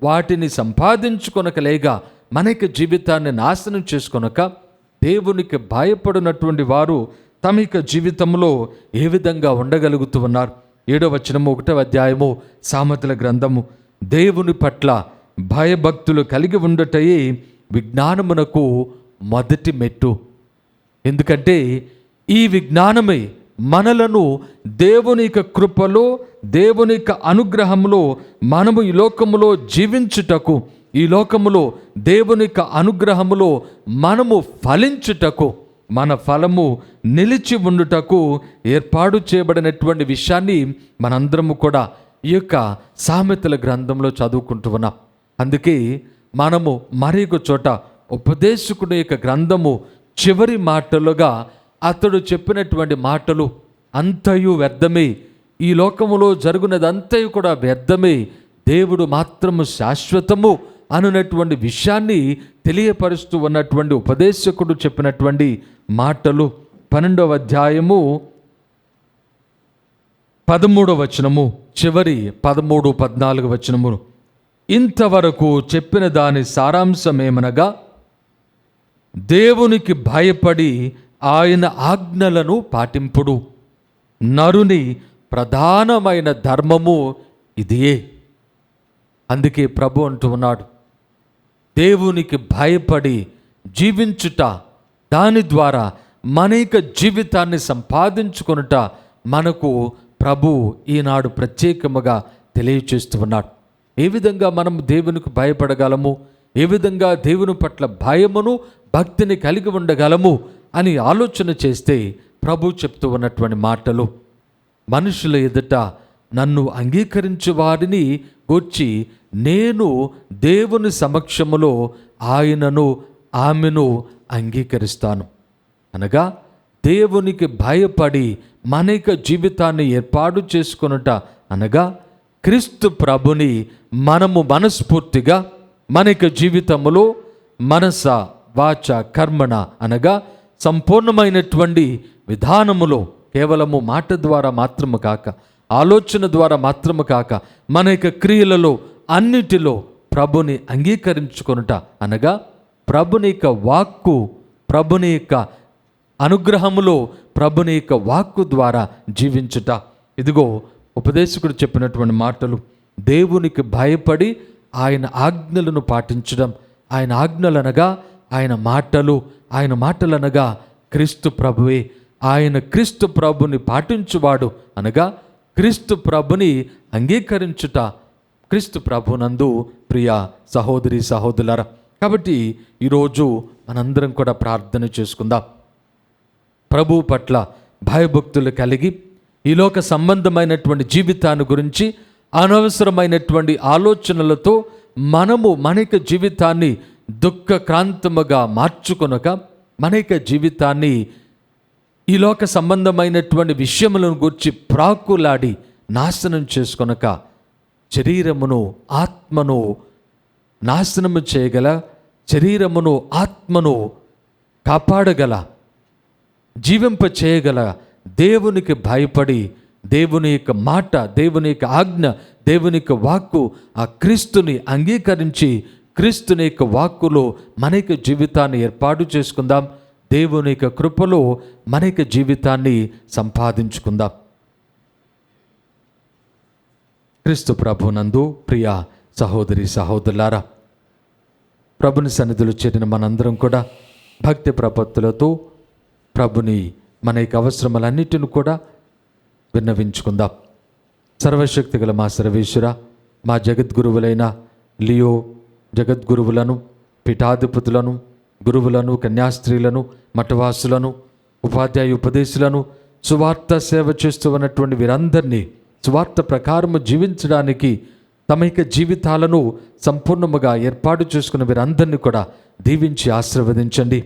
వాటిని సంపాదించుకొనకలేగా మన యొక్క జీవితాన్ని నాశనం చేసుకొనక దేవునికి భయపడినటువంటి వారు తమ యొక్క జీవితంలో ఏ విధంగా ఉండగలుగుతూ ఉన్నారు. 7వ వచనము 1వ అధ్యాయము సామెతల గ్రంథము, దేవుని పట్ల భయభక్తులు కలిగి ఉండటయే విజ్ఞానమునకు మొదటి మెట్టు. ఎందుకంటే ఈ విజ్ఞానమే మనలను దేవుని యొక్క కృపలో, దేవుని యొక్క అనుగ్రహంలో మనము ఈ లోకములో జీవించుటకు, ఈ లోకములో దేవుని యొక్క అనుగ్రహములో మనము ఫలించుటకు, మన ఫలము నిలిచి ఉండుటకు ఏర్పాటు చేయబడినటువంటి విషయాన్ని మనందరము కూడా ఈ యొక్క సామెతల గ్రంథంలో చదువుకుంటూ ఉన్నాం. అందుకే మనము మరొక చోట ఉపదేశకుడి యొక్క గ్రంథము చివరి మాటలుగా అతడు చెప్పినటువంటి మాటలు అంతయు వ్యర్థమే, ఈ లోకములో జరుగునదంతయు కూడా వ్యర్థమే, దేవుడు మాత్రము శాశ్వతము అనున్నటువంటి విషయాన్ని తెలియపరుస్తూ ఉన్నటువంటి ఉపదేశకుడు చెప్పినటువంటి మాటలు 12వ అధ్యాయము 13వ వచనము చివరి 13, 14 వచనములు, ఇంతవరకు చెప్పిన దాని సారాంశమేమనగా దేవునికి భయపడి ఆయన ఆజ్ఞలను పాటింపుడు, నరుని ప్రధానమైన ధర్మము ఇదియే. అందుకే ప్రభు అంటూ ఉన్నాడు, దేవునికి భయపడి జీవించుట, దాని ద్వారా మన యొక్క జీవితాన్ని సంపాదించుకొనుట మనకు ప్రభు ఈనాడు ప్రత్యేకముగా తెలియచేస్తూ ఉన్నాడు. ఏ విధంగా మనం దేవునికి భయపడగలము, ఏ విధంగా దేవుని పట్ల భయమును భక్తిని కలిగి ఉండగలము అని ఆలోచన చేస్తే ప్రభు చెప్తూ ఉన్నటువంటి మాటలు, మనుషుల ఎదుట నన్ను అంగీకరించు వారిని గూర్చి నేను దేవుని సమక్షములో ఆయనను ఆమెను అంగీకరిస్తాను. అనగా దేవునికి భయపడి మన యొక్క జీవితాన్ని ఏర్పాటు చేసుకొనుట అనగా క్రీస్తు ప్రభుని మనము మనస్ఫూర్తిగా మన యొక్క జీవితములో మనస వాచ కర్మణ అనగా సంపూర్ణమైనటువంటి విధానములో కేవలము మాట ద్వారా మాత్రము కాక, ఆలోచన ద్వారా మాత్రము కాక, మన యొక్క క్రియలలో అన్నిటిలో ప్రభుని అంగీకరించుకొనుట అనగా ప్రభుని యొక్క వాక్కు, ప్రభుని యొక్క అనుగ్రహములో ప్రభుని యొక్క వాక్కు ద్వారా జీవించుట. ఇదిగో ఉపదేశకుడు చెప్పినటువంటి మాటలు, దేవునికి భయపడి ఆయన ఆజ్ఞలను పాటించడం. ఆయన ఆజ్ఞలనగా ఆయన మాటలు, ఆయన మాటలనగా క్రీస్తు ప్రభువే. ఆయన క్రీస్తు ప్రభుని పాటించువాడు అనగా క్రీస్తు ప్రభుని అంగీకరించుట క్రీస్తు ప్రభునందు ప్రియ సహోదరి సహోదరులారా. కాబట్టి ఈరోజు మనందరం కూడా ప్రార్థన చేసుకుందాం. ప్రభు పట్ల భయభక్తులు కలిగి ఈ లోక సంబంధమైనటువంటి జీవితాన్ని గురించి అనవసరమైనటువంటి ఆలోచనలతో మనము మన యొక్క జీవితాన్ని దుఃఖక్రాంతముగా మార్చుకొనక, మన యొక్క జీవితాన్ని ఈ లోక సంబంధమైనటువంటి విషయములను గురించి ప్రాకులాడి నాశనం చేసుకొనక, శరీరమును ఆత్మను నాశనము చేయగల, శరీరమును ఆత్మను కాపాడగల, జీవింప చేయగల దేవునికి భయపడి దేవుని యొక్క మాట, దేవుని యొక్క ఆజ్ఞ, దేవుని యొక్క వాక్కు, ఆ క్రీస్తుని అంగీకరించి క్రీస్తుని యొక్క వాక్కులో మన యొక్క జీవితాన్ని ఏర్పాటు చేసుకుందాం. దేవుని యొక్క కృపలో మన యొక్క జీవితాన్ని సంపాదించుకుందాం. క్రీస్తు ప్రభునందు ప్రియ సహోదరి సహోదరులారా, ప్రభుని సన్నిధిలో చేరిన మనందరం కూడా భక్తి ప్రపత్తులతో ప్రభుని మన యొక్క అవసరములన్నిటిని కూడా విన్నవించుకుందాం. సర్వశక్తి గల మా సర్వేశ్వర, మా జగద్గురువులైన లియో జగద్గురువులను, పీఠాధిపతులను, గురువులను, కన్యాస్త్రీలను, మఠవాసులను, ఉపాధ్యాయ ఉపదేశులను, సువార్త సేవ చేస్తూ ఉన్నటువంటి వీరందరినీ సువార్త ప్రకారము జీవించడానికి తమ యొక్క జీవితాలను సంపూర్ణముగా ఏర్పాటు చేసుకున్న వీరందరినీ కూడా దీవించి ఆశీర్వదించండి.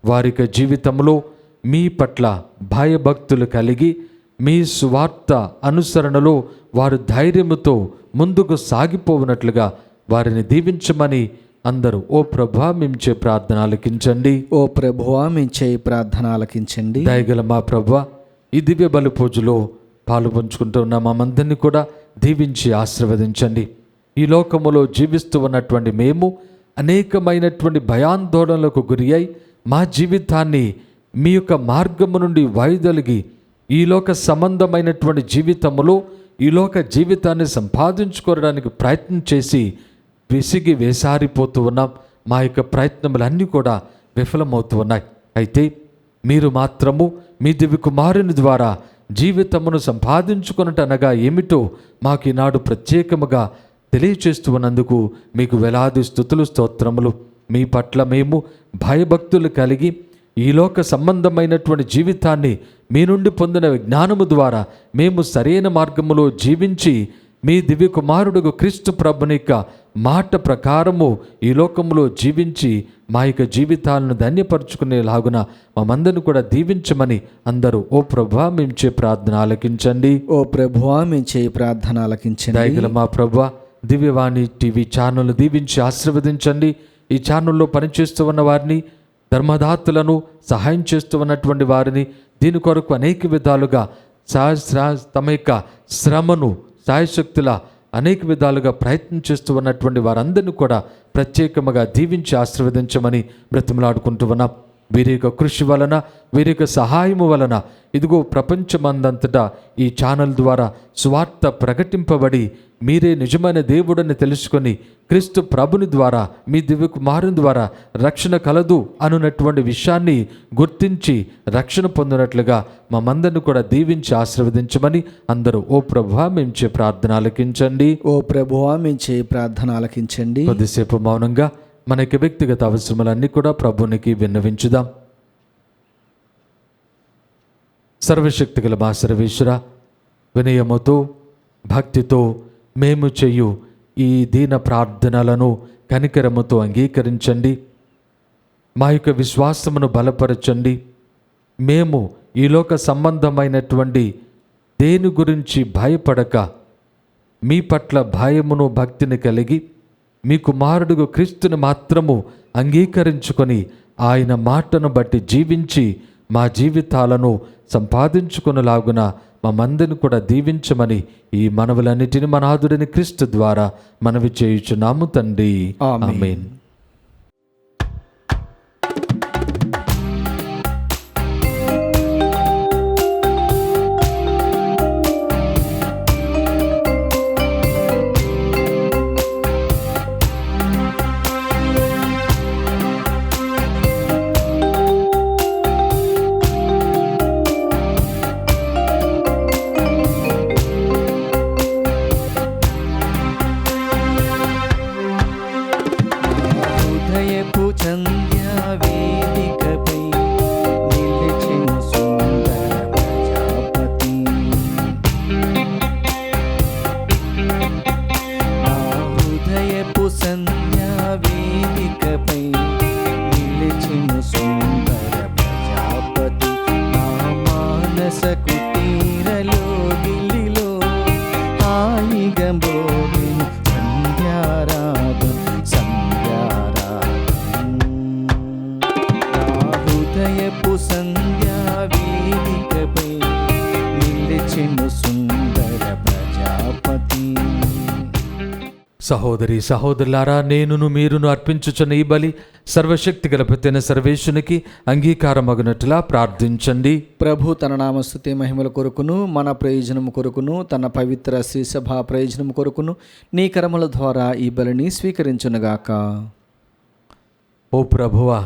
వారి యొక్క జీవితంలో మీ పట్ల భయభక్తులు కలిగి మీ సువార్త అనుసరణలో వారు ధైర్యముతో ముందుకు సాగిపోవునట్లుగా వారిని దీవించమని అందరూ ఓ ప్రభువా మేము చే ప్రార్థన ఆలకించండి. ఓ ప్రభువా మేము చేయి ప్రార్థన ఆలకించండి. దయగల మా ప్రభువా, ఈ దివ్య బలి పూజలో పాలు పంచుకుంటూ ఉన్న మామందరినీ కూడా దీవించి ఆశీర్వదించండి. ఈ లోకములో జీవిస్తూ ఉన్నటువంటి మేము అనేకమైనటువంటి భయాందోళనలకు గురి అయి మా జీవితాన్ని మీ యొక్క మార్గము నుండి వైదొలిగి ఈ లోక సంబంధమైనటువంటి జీవితములో ఈ లోక జీవితాన్ని సంపాదించుకోవడానికి ప్రయత్నం చేసి విసిగి వేసారిపోతూ ఉన్నాం. మా యొక్క ప్రయత్నములన్నీ కూడా విఫలమవుతూ ఉన్నాయి. అయితే మీరు మాత్రము మీ దివ్య కుమారుని ద్వారా జీవితమును సంపాదించుకొనుటనగా ఏమిటో మాకు ఈనాడు ప్రత్యేకముగా తెలియచేస్తూ ఉన్నందుకు మీకు వేలాది స్తుతులు స్తోత్రములు. మీ పట్ల మేము భయభక్తులు కలిగి ఈ లోక సంబంధమైనటువంటి జీవితాన్ని మీ నుండి పొందిన జ్ఞానము ద్వారా మేము సరైన మార్గములో జీవించి మీ దివ్య కుమారుడు క్రీస్తు ప్రభుని యొక్క మాట ప్రకారము ఈ లోకములో జీవించి మా యొక్క జీవితాలను ధన్యపరుచుకునేలాగున మమ్మందరిని కూడా దీవించమని అందరూ ఓ ప్రభువా మేము చే ప్రార్థన ఆలకించండి. ఓ ప్రభువా మేము చేయి ప్రార్థన ఆలకించండి. దయగల మా ప్రభువా, దివ్యవాణి టీవీ ఛానల్ దీవించి ఆశీర్వదించండి. ఈ ఛానల్లో పనిచేస్తూ ఉన్న వారిని, ధర్మదాతలను, సహాయం చేస్తూ ఉన్నటువంటి వారిని, దీని కొరకు అనేక విధాలుగా తమ యొక్క శ్రమను సాయశక్తుల అనేక విధాలుగా ప్రయత్నం చేస్తూ ఉన్నటువంటి వారందరినీ కూడా ప్రత్యేకముగా దీవించి ఆశీర్వదించమని బ్రతిమలాడుకుంటూ ఉన్నాం. వీరి యొక్క కృషి వలన, వీరి యొక్క సహాయము వలన ఇదిగో ప్రపంచమందంతటా ఈ ఛానల్ ద్వారా సువార్త ప్రకటింపబడి మీరే నిజమైన దేవుడని తెలుసుకొని క్రీస్తు ప్రభుని ద్వారా మీ దివ్య కుమారుని ద్వారా రక్షణ కలదు అనున్నటువంటి విషయాన్ని గుర్తించి రక్షణ పొందినట్లుగా మమ్మందరిని కూడా దీవించి ఆశీర్వదించమని అందరూ ఓ ప్రభువా మేము చే ప్రార్థన ఆలకించండి. ఓ ప్రభువా మేము చే ప్రార్థన ఆలకించండి. కొద్దిసేపు మౌనంగా మనకి వ్యక్తిగత అవసరములన్నీ కూడా ప్రభునికి విన్నవించుదాం. సర్వశక్తి గల మా సర్వేశ్వర, వినయముతో భక్తితో మేము చేయు ఈ దీన ప్రార్థనలను కనికరముతో అంగీకరించండి. మా యొక్క విశ్వాసమును బలపరచండి. మేము ఈ లోక సంబంధమైనటువంటి దేని గురించి భయపడక మీ పట్ల భయమును భక్తిని కలిగి మీ కుమారుడు క్రీస్తుని మాత్రము అంగీకరించుకొని ఆయన మాటను బట్టి జీవించి మా జీవితాలను సంపాదించుకునేలాగున మమ్మందరిని కూడా దీవించమని ఈ మనవులన్నిటిని మన నాథుడైన క్రీస్తు ద్వారా మనవి చేయుచున్నాము తండ్రి. ఆమేన్. ఆమేన్. హృదయపు సంధ్యా వేదికపై నిలిచిన సుందర ప్రజాపతి, నా హృదయపు సంధ్యా వేదికపై నిలిచిన సుందర ప్రజాపతి, నా మానస కుటీరలో గిల్లిలో హాయిగా మోగిన సంధ్యారాగం హృదయపు సంధ్యా వేదికపై నిలిచెను సుందర ప్రజాపతి. సహోదరి సహోదరులారా, నేనును మీరును అర్పించుచున్న ఈ బలి సర్వశక్తి గల ప్రతిన సర్వేశ్వనికి అంగీకారమగునట్లుగా ప్రార్థించండి. ప్రభు తన నామస్తుతి మహిమల కొరకును మన ప్రయోజనము కొరకును తన పవిత్ర శ్రీసభ ప్రయోజనము కొరకును నీ కర్మల ద్వారా ఈ బలిని స్వీకరించునుగాక. ఓ ప్రభువా,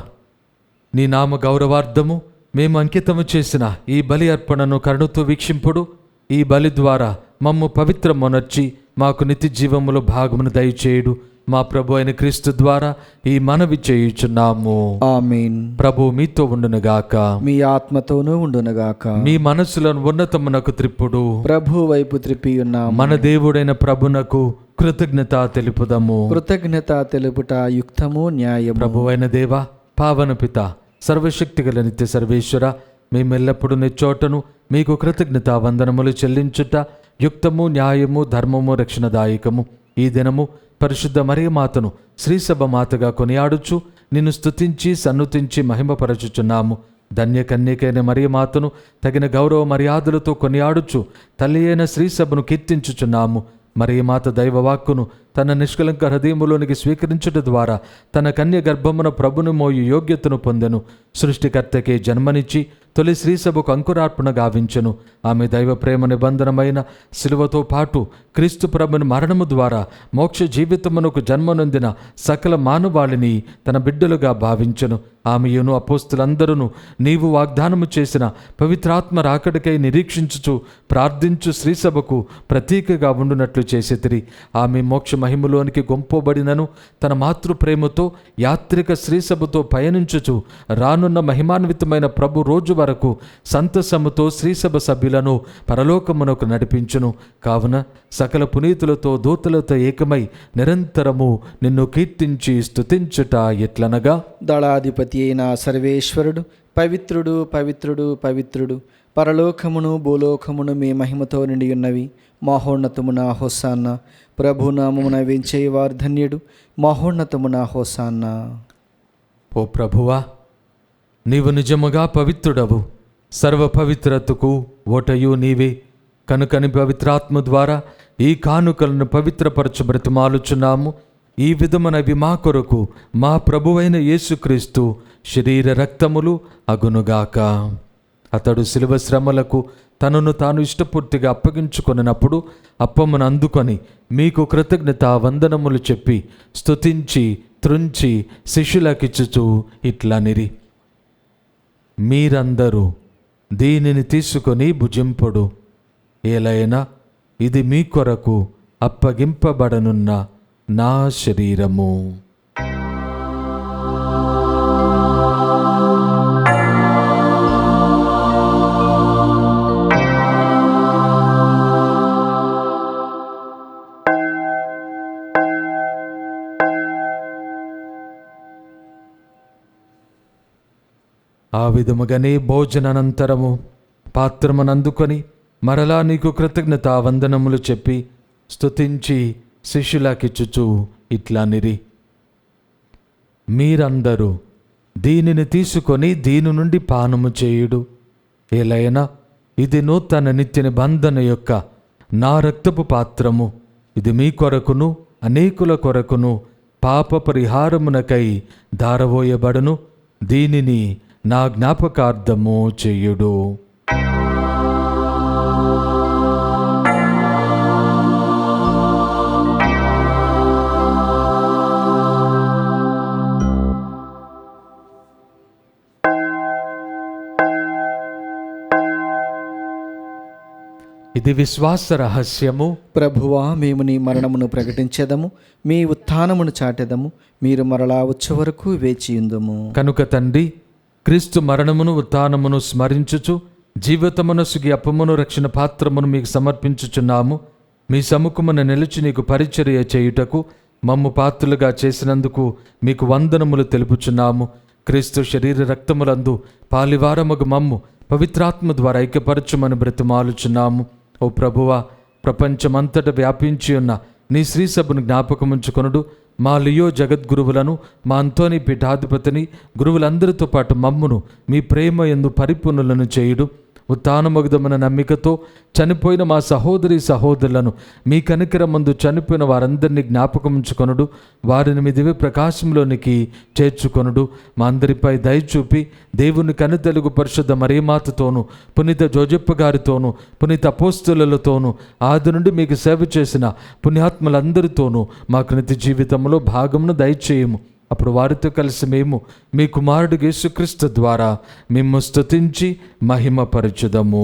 నీ నామ గౌరవార్థము మేము అంకితము చేసిన ఈ బలి అర్పణను కరుణతో వీక్షింపుడు. ఈ బలి ద్వారా మమ్ము పవిత్రమునర్చి మాకు నిత్య జీవములో భాగమును దయచేయుడు. మా ప్రభు అయిన క్రీస్తు ద్వారా ఈ మనవి చేయుచున్నాము. ఆమేన్. ప్రభు మీతో ఉండునుగాక. మీ ఆత్మతోనూ ఉండునుగాక. మీ మనస్సులను ఉన్నతమునకు త్రిప్పుడు. ప్రభు వైపు త్రిప్పి ఉన్నాము. మన దేవుడైన ప్రభునకు కృతజ్ఞత తెలుపుదము. కృతజ్ఞత తెలుపుట యుక్తము న్యాయము. ప్రభు అయిన దేవ, పావన పిత, సర్వశక్తిగల నిత్య సర్వేశ్వర, మేమెల్లప్పుడూ నిచ్చోటను మీకు కృతజ్ఞత వందనములు చెల్లించుట యుక్తము న్యాయము ధర్మము రక్షణదాయకము. ఈ దినము పరిశుద్ధ మరియమాతను శ్రీసభ మాతగా కొనియాడుచు నిన్ను స్తుతించి సన్నుతించి మహిమపరచుచున్నాము. ధన్య కన్యకైన మరియమాతను తగిన గౌరవ మర్యాదలతో కొనియాడుచు తల్లి అయిన శ్రీసభను కీర్తించుచున్నాము. మరియమాత దైవవాక్కును తన నిష్కలంక హృదయములోనికి స్వీకరించుట ద్వారా తన కన్య గర్భమున ప్రభును మోయు యోగ్యతను పొందెను. సృష్టికర్తకే జన్మనిచ్చి తొలి శ్రీసభకు అంకురార్పణ గావించెను. ఆమె దైవ ప్రేమ నిబంధనమైన శిలువతో పాటు క్రీస్తు ప్రభుని మరణము ద్వారా మోక్ష జీవితమునకు జన్మనొందిన సకల మానవాళిని తన బిడ్డలుగా భావించెను. ఆమెయును అపోస్తులందరూ నీవు వాగ్దానము చేసిన పవిత్రాత్మ రాకడికై నిరీక్షించుచు ప్రార్థించు శ్రీసభకు ప్రతీకగా ఉండునట్లు చేసితిరి. ఆమె మోక్ష మహిమలోనికి గొంపోబడినను తన మాతృప్రేమతో యాత్రిక శ్రీసభతో పయనించుచు రానున్న మహిమాన్వితమైన ప్రభు రోజు వరకు సంతసముతో శ్రీసభ సభ్యులను పరలోకమునకు నడిపించును. కావున సకల పునీతులతో దూతలతో ఏకమై నిరంతరము నిన్ను కీర్తించి స్తుతించుట ఎట్లనగా, దళాధిపతి అయిన సర్వేశ్వరుడు పవిత్రుడు పవిత్రుడు పవిత్రుడు, పరలోకమును భూలోకమును మీ మహిమతో నిండి ఉన్నవి. మహోన్నతమున హోసాన్న. ప్రభునామమున వేంచేవారు ధన్యుడు. మహోన్నతమున హోసాన్న. ఓ ప్రభువా, నీవు నిజముగా పవిత్రుడవు. సర్వ పవిత్రతకు ఓటయు నీవే. కనుకని పవిత్రాత్మ ద్వారా ఈ కానుకలను పవిత్రపరచు బ్రతిమాలుచున్నాము. ఈ విధమునవి మా కొరకు మా ప్రభువైన యేసుక్రీస్తు శరీర రక్తములు అగునుగాక. అతడు శిలువ శ్రమలకు తనను తాను ఇష్టపూర్తిగా అప్పగించుకొనినప్పుడు అప్పమును అందుకొని మీకు కృతజ్ఞత వందనములు చెప్పి స్తుతించి త్రుంచి శిష్యులకిచ్చుచు ఇట్లనిరి, మీరందరూ దీనిని తీసుకొని భుజింపుడు. ఏలైనా ఇది మీ కొరకు అప్పగింపబడనున్న నా శరీరము. ఆ విధముగానే భోజనానంతరము పాత్రమునందుకొని మరలా నీకు కృతజ్ఞత వందనములు చెప్పి స్తుతించి శిష్యులకిచ్చుచు ఇట్లనిరి, మీరందరూ దీనిని తీసుకొని దీని నుండి పానము చేయుడు. ఏలైనా ఇది నూతన నిత్య నిబంధన యొక్క నా రక్తపు పాత్రము. ఇది మీ కొరకును అనేకుల కొరకును పాప పరిహారమునకై ధారవోయబడును. దీనిని నా జ్ఞాపకార్థము చేయుడు. ఇది విశ్వాస రహస్యము. ప్రభువా, మేము నీ మరణమును ప్రకటించెదము, మీ ఉత్థానమును చాటెదము. మీరు మరలా వచ్చే వరకు వేచియుందుము. కనుక తండ్రి, క్రీస్తు మరణమును ఉత్థానమును స్మరించుచు జీవితమునసుగి అప్పమును రక్షణ పాత్రమును మీకు సమర్పించుచున్నాము. మీ సముఖమున నిలిచి నీకు పరిచర్య చేయుటకు మమ్ము పాత్రులుగా చేసినందుకు మీకు వందనములు తెలుపుచున్నాము. క్రీస్తు శరీర రక్తములందు పాలివారముగు మమ్ము పవిత్రాత్మ ద్వారా ఐక్యపరచుమని బ్రతిమాలుచున్నాము. ఓ ప్రభువా, ప్రపంచమంతట వ్యాపించి ఉన్న నీ శ్రీ సభను జ్ఞాపకముంచుకొనుడు. మా లియో జగద్గురువులను, మా అంతోని పీఠాధిపతిని, గురువులందరితో పాటు మమ్మును మీ ప్రేమ యందు పరిపూర్ణులను చేయుడు. ఉత్థానమగుదమైన నమ్మికతో చనిపోయిన మా సహోదరి సహోదరులను, మీ కనికరమందు చనిపోయిన వారందరినీ జ్ఞాపకముంచుకొనుడు. వారిని మీ దివ్య ప్రకాశంలోనికి చేర్చుకొనుడు. మా అందరిపై దయచూపి దేవుని కనుతెలుగు పరిశుద్ధ మరియమాతతోనూ, పునీత జోజప్ప గారితోనూ, పునీత అపోస్తులతోనూ, ఆది నుండి మీకు సేవ చేసిన పుణ్యాత్మలందరితోనూ మాకు నిత్య జీవితంలో భాగమును దయచేయము. అప్పుడు వారితో కలిసి మేము మీ కుమారుడు యేసుక్రీస్తు ద్వారా మిమ్ము స్తుతించి మహిమపరచుదము.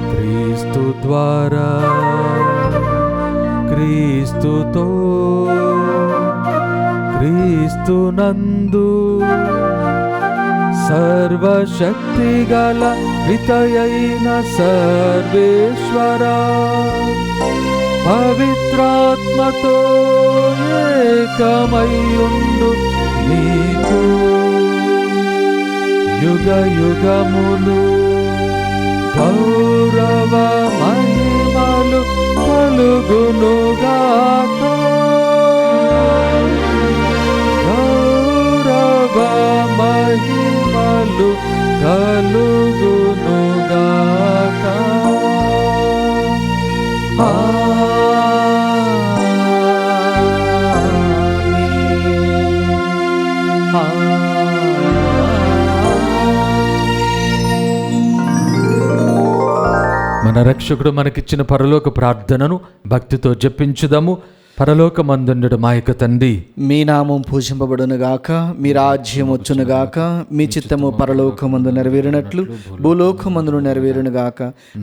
క్రీస్తు ద్వారా, క్రీస్తుతో, క్రీస్తునందు సర్వశక్తి గల వితయైన సర్వేశ్వరా, పవిత్రాత్మతో ఏకమయ్యుండు నీకు యుగ యుగములు గౌరవ మహిమలు కలుగునుగాక. గౌరవ మహిమలు కలుగునుగాక. మన రక్షకుడు మనకిచ్చిన పరలోక ప్రార్థనను భక్తితో జపించుదాము. పరలోకమందుండు మా యొక్క తండ్రి, మీ నామం పూజింపబడునుగాక, మీ రాజ్యం వచ్చునుగాక, మీ చిత్తము పరలోకమందు నెరవేరినట్లు భూలోకమందును నెరవేరునుగాక.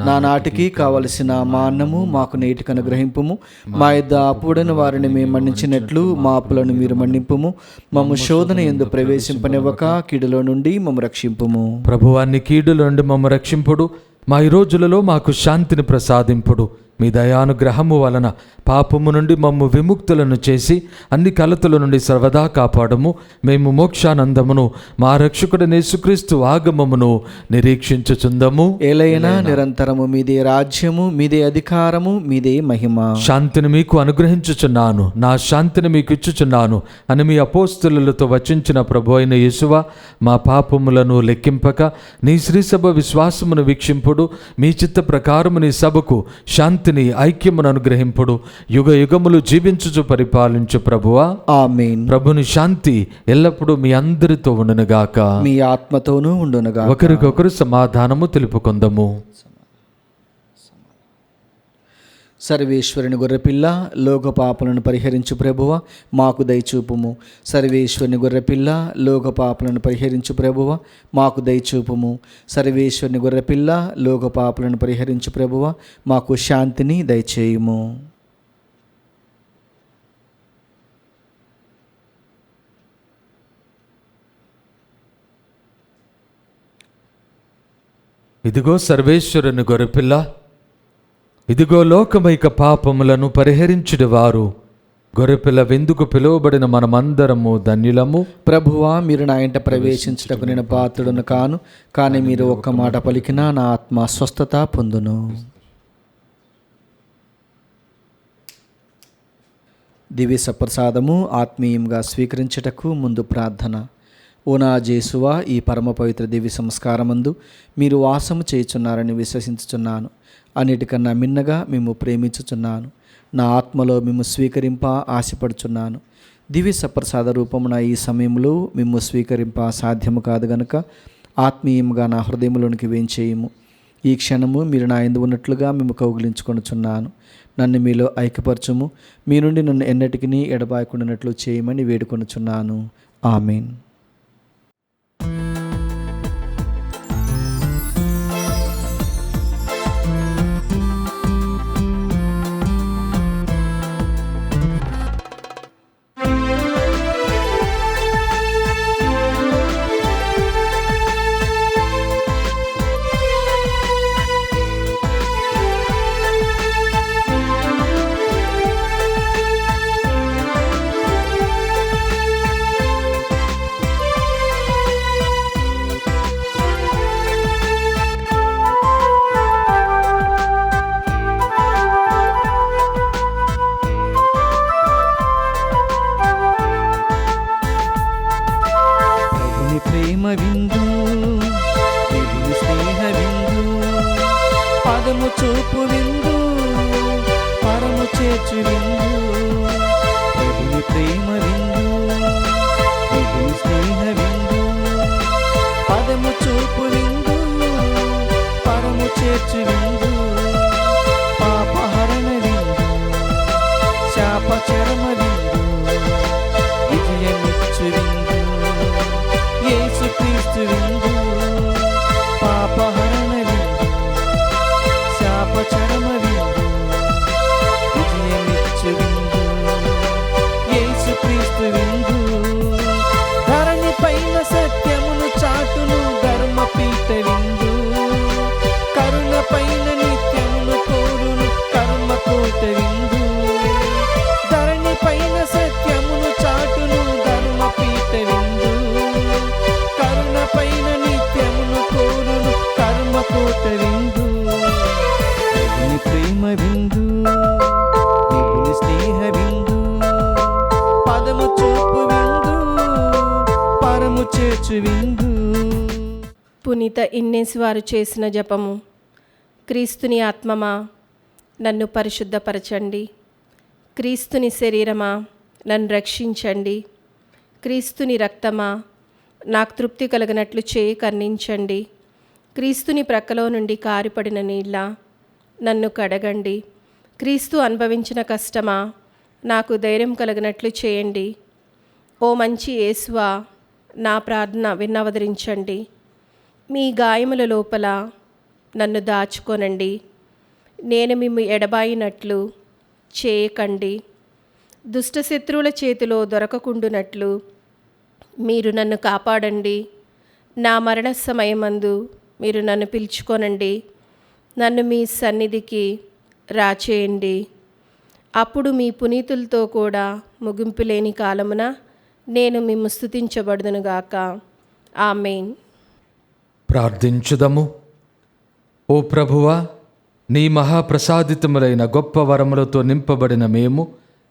నా నాటికి కావలసిన మా అన్నము మాకు నేటికి అనుగ్రహింపుము. మా యొద్ద అప్పుడైన వారిని మేము మన్నించినట్లు మా అప్పులను మీరు మన్నింపుము. మమ్ము శోధన యందు ప్రవేశింపనివ్వక కీడులో నుండి మమ్ము రక్షింపుము. ప్రభువాన్ని కీడుల నుండి మమ్ము రక్షింపుడు. మా ఈ రోజులలో మాకు శాంతిని ప్రసాదింపుడు. మీ దయానుగ్రహము వలన పాపము నుండి మమ్ము విముక్తులను చేసి అన్ని కలతల నుండి సర్వదా కాపాడము. మేము మోక్షానందమును మా రక్షకుడైన యేసుక్రీస్తు ఆగమమును నిరీక్షించుచుందము. ఏలైనా నిరంతరము మీదే రాజ్యము, మీదే అధికారము, మీదే మహిమ. శాంతిని మీకు అనుగ్రహించుచున్నాను, నా శాంతిని మీకు ఇచ్చుచున్నాను అని మీ అపోస్తలులతో వచించిన ప్రభు అయిన యేసువా, మా పాపములను లెక్కింపక నీ శ్రీసభ విశ్వాసమును వీక్షింపుడు. మీ చిత్త ప్రకారము నీ సభకు శాంతిని ఐక్యమును అనుగ్రహింపుడు. యుగ యుగములు జీవించుచు పరిపాలించు ప్రభువా, ఆమేన్. ప్రభుని శాంతి ఎల్లప్పుడూ మీ అందరితో ఉండునుగాక, మీ ఆత్మతోనూ ఉండునుగాక. ఒకరికొకరు సమాధానము తెలుపుకొందము. సర్వేశ్వరుని గొర్రెపిల్ల, లోక పాపలను పరిహరించు ప్రభువ, మాకు దయచూపుము. సర్వేశ్వరుని గొర్రెపిల్ల, లోక పాపలను పరిహరించు ప్రభువ, మాకు దయచూపుము. సర్వేశ్వరుని గొర్రెపిల్ల, లోక పాపలను పరిహరించు ప్రభువ, మాకు శాంతిని దయచేయుము. ఇదిగో సర్వేశ్వరుని గొర్రెపిల్ల, ఇదిగో లోకమైక పాపములను పరిహరించుడు వారు. గొర్రెపిల్ల విందుకు పిలువబడిన మనమందరము ధన్యులము. ప్రభువా, మీరు నా ఇంట ప్రవేశించుటకు నేను పాత్రుడను కాను, కానీ మీరు ఒక్క మాట పలికినా నా ఆత్మ స్వస్థత పొందును. దివ్య సప్రసాదము ఆత్మీయంగా స్వీకరించుటకు ముందు ప్రార్థన. ఓ నా జేసువా, ఈ పరమ పవిత్ర దివ్య సంస్కారమందు మీరు వాసము చేయుచున్నారని విశ్వసించుచున్నాను. అన్నిటికన్నా మిన్నగా మేము ప్రేమించుచున్నాను. నా ఆత్మలో మేము స్వీకరింప ఆశపడుచున్నాను. దివ్య సప్రసాద రూపమున ఈ సమయంలో మేము స్వీకరింప సాధ్యము కాదు గనుక ఆత్మీయముగా నా హృదయంలోనికి వేంచేయము. ఈ క్షణము మీరు నా యందు ఉన్నట్లుగా మేము కౌగిలించుకొనుచున్నాను. నన్ను మీలో ఐక్యపరచుము. మీ నుండి నన్ను ఎన్నటికీ ఎడబాయకుండానట్లు చేయమని వేడుకొనుచున్నాను. ఆమేన్. ప్రేమ విందు, దేవుని స్నేహ విందు, పదము చూపు విందు, పరము చేర్చు విందు. ప్రభుని ప్రేమ విందు, దేవుని స్నేహ విందు, పదము చూపు విందు, పరము చేర్చు విందు. పాపహరణ విందు, శాప చరమ విందు, విజయమిచ్చు విందు, యేసుక్రీస్తు విందు. పాపహరణ విందు, శాప చరమ విందు, విజయమిచ్చు విందు, యేసుక్రీస్తు విందు. ధరణి పైన సత్యమును చాటును ధర్మపీఠ విందు, కరుణ పైన నిత్యమును కోరును కర్మకోట విందు. ధరణి పైన సత్యమును చాటును ధర్మపీఠ విందు, కరుణ పైన నిత్యమును కోరును కర్మకోట విందు. దేవుని ప్రేమ విందు, దేవుని స్నేహ విందు, పదము చూపు విందు, పరము చేర్చు విందు. పునీత ఇన్నేసి వారు చేసిన జపము. క్రీస్తుని ఆత్మమా, నన్ను పరిశుద్ధపరచండి. క్రీస్తుని శరీరమా, నన్ను రక్షించండి. క్రీస్తుని రక్తమా, నాకు తృప్తి కలిగినట్లు చేయి కర్ణించండి. క్రీస్తుని ప్రక్కలో నుండి కారిపడిన నీళ్ళ నన్ను కడగండి. క్రీస్తు అనుభవించిన కష్టమా, నాకు ధైర్యం కలిగినట్లు చేయండి. ఓ మంచి యేసువా, నా ప్రార్థన విన్నవదరించండి. మీ గాయముల లోపల నన్ను దాచుకొనండి. నేను మిమ్ము ఎడబాయినట్లు చేయకండి. దుష్టశత్రువుల చేతిలో దొరకకుండునట్లు మీరు నన్ను కాపాడండి. నా మరణ సమయమందు మీరు నన్ను పిలుచుకొనండి. నన్ను మీ సన్నిధికి రాచేయండి. అప్పుడు మీ పునీతులతో కూడా ముగింపు లేని కాలమున నేను మిమ్ము స్తుతించబడుదునుగాక. ఆమేన్. ప్రార్థించుదము. ఓ ప్రభువా, నీ మహాప్రసాదితములైన గొప్ప వరములతో నింపబడిన మేము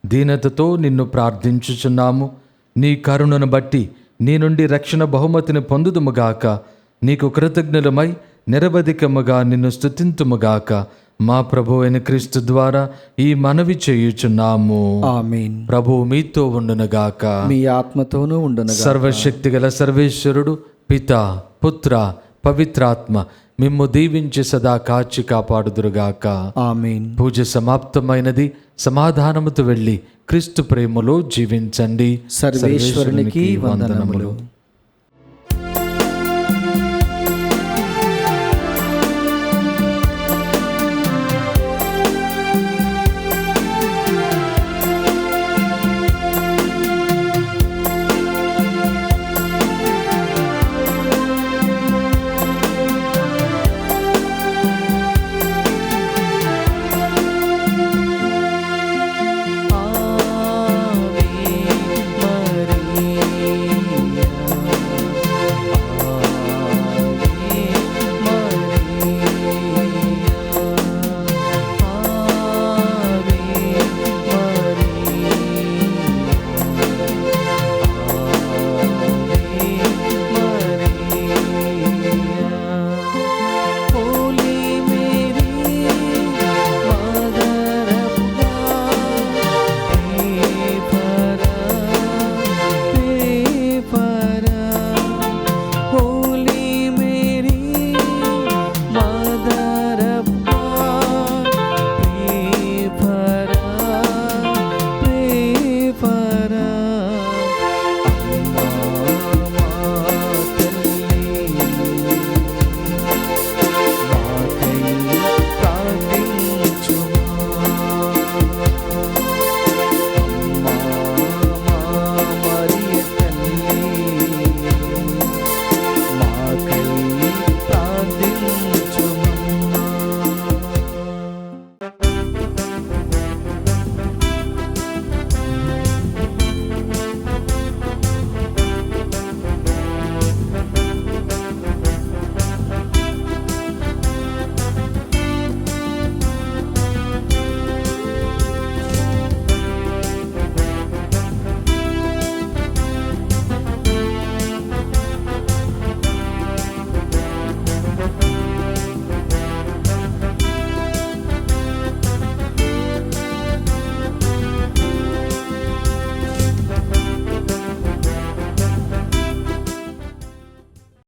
దీనతతో నిన్ను ప్రార్థించుచున్నాము. నీ కరుణను బట్టి నీ నుండి రక్షణ బహుమతిని పొందుదుముగాక. నీకు కృతజ్ఞులమై నిరవధికముగా నిన్ను స్తుతింతుముగాక. మా ప్రభు అయిన క్రీస్తు ద్వారా ఈ మనవి చేయుచున్నాము. ఆమేన్. ప్రభు మీతో ఉండునుగాక. మీ ఆత్మతోనూ ఉండునుగాక. సర్వశక్తిగల సర్వేశ్వరుడు పిత, పుత్ర, పవిత్రాత్మ మిమ్ము దీవించి సదా కాచి కాపాడుదురుగాక. ఆమేన్. పూజ సమాప్తమైనది. సమాధానముతో వెళ్ళి క్రీస్తు ప్రేమలో జీవించండి. సర్వేశ్వరునికి వందనములు.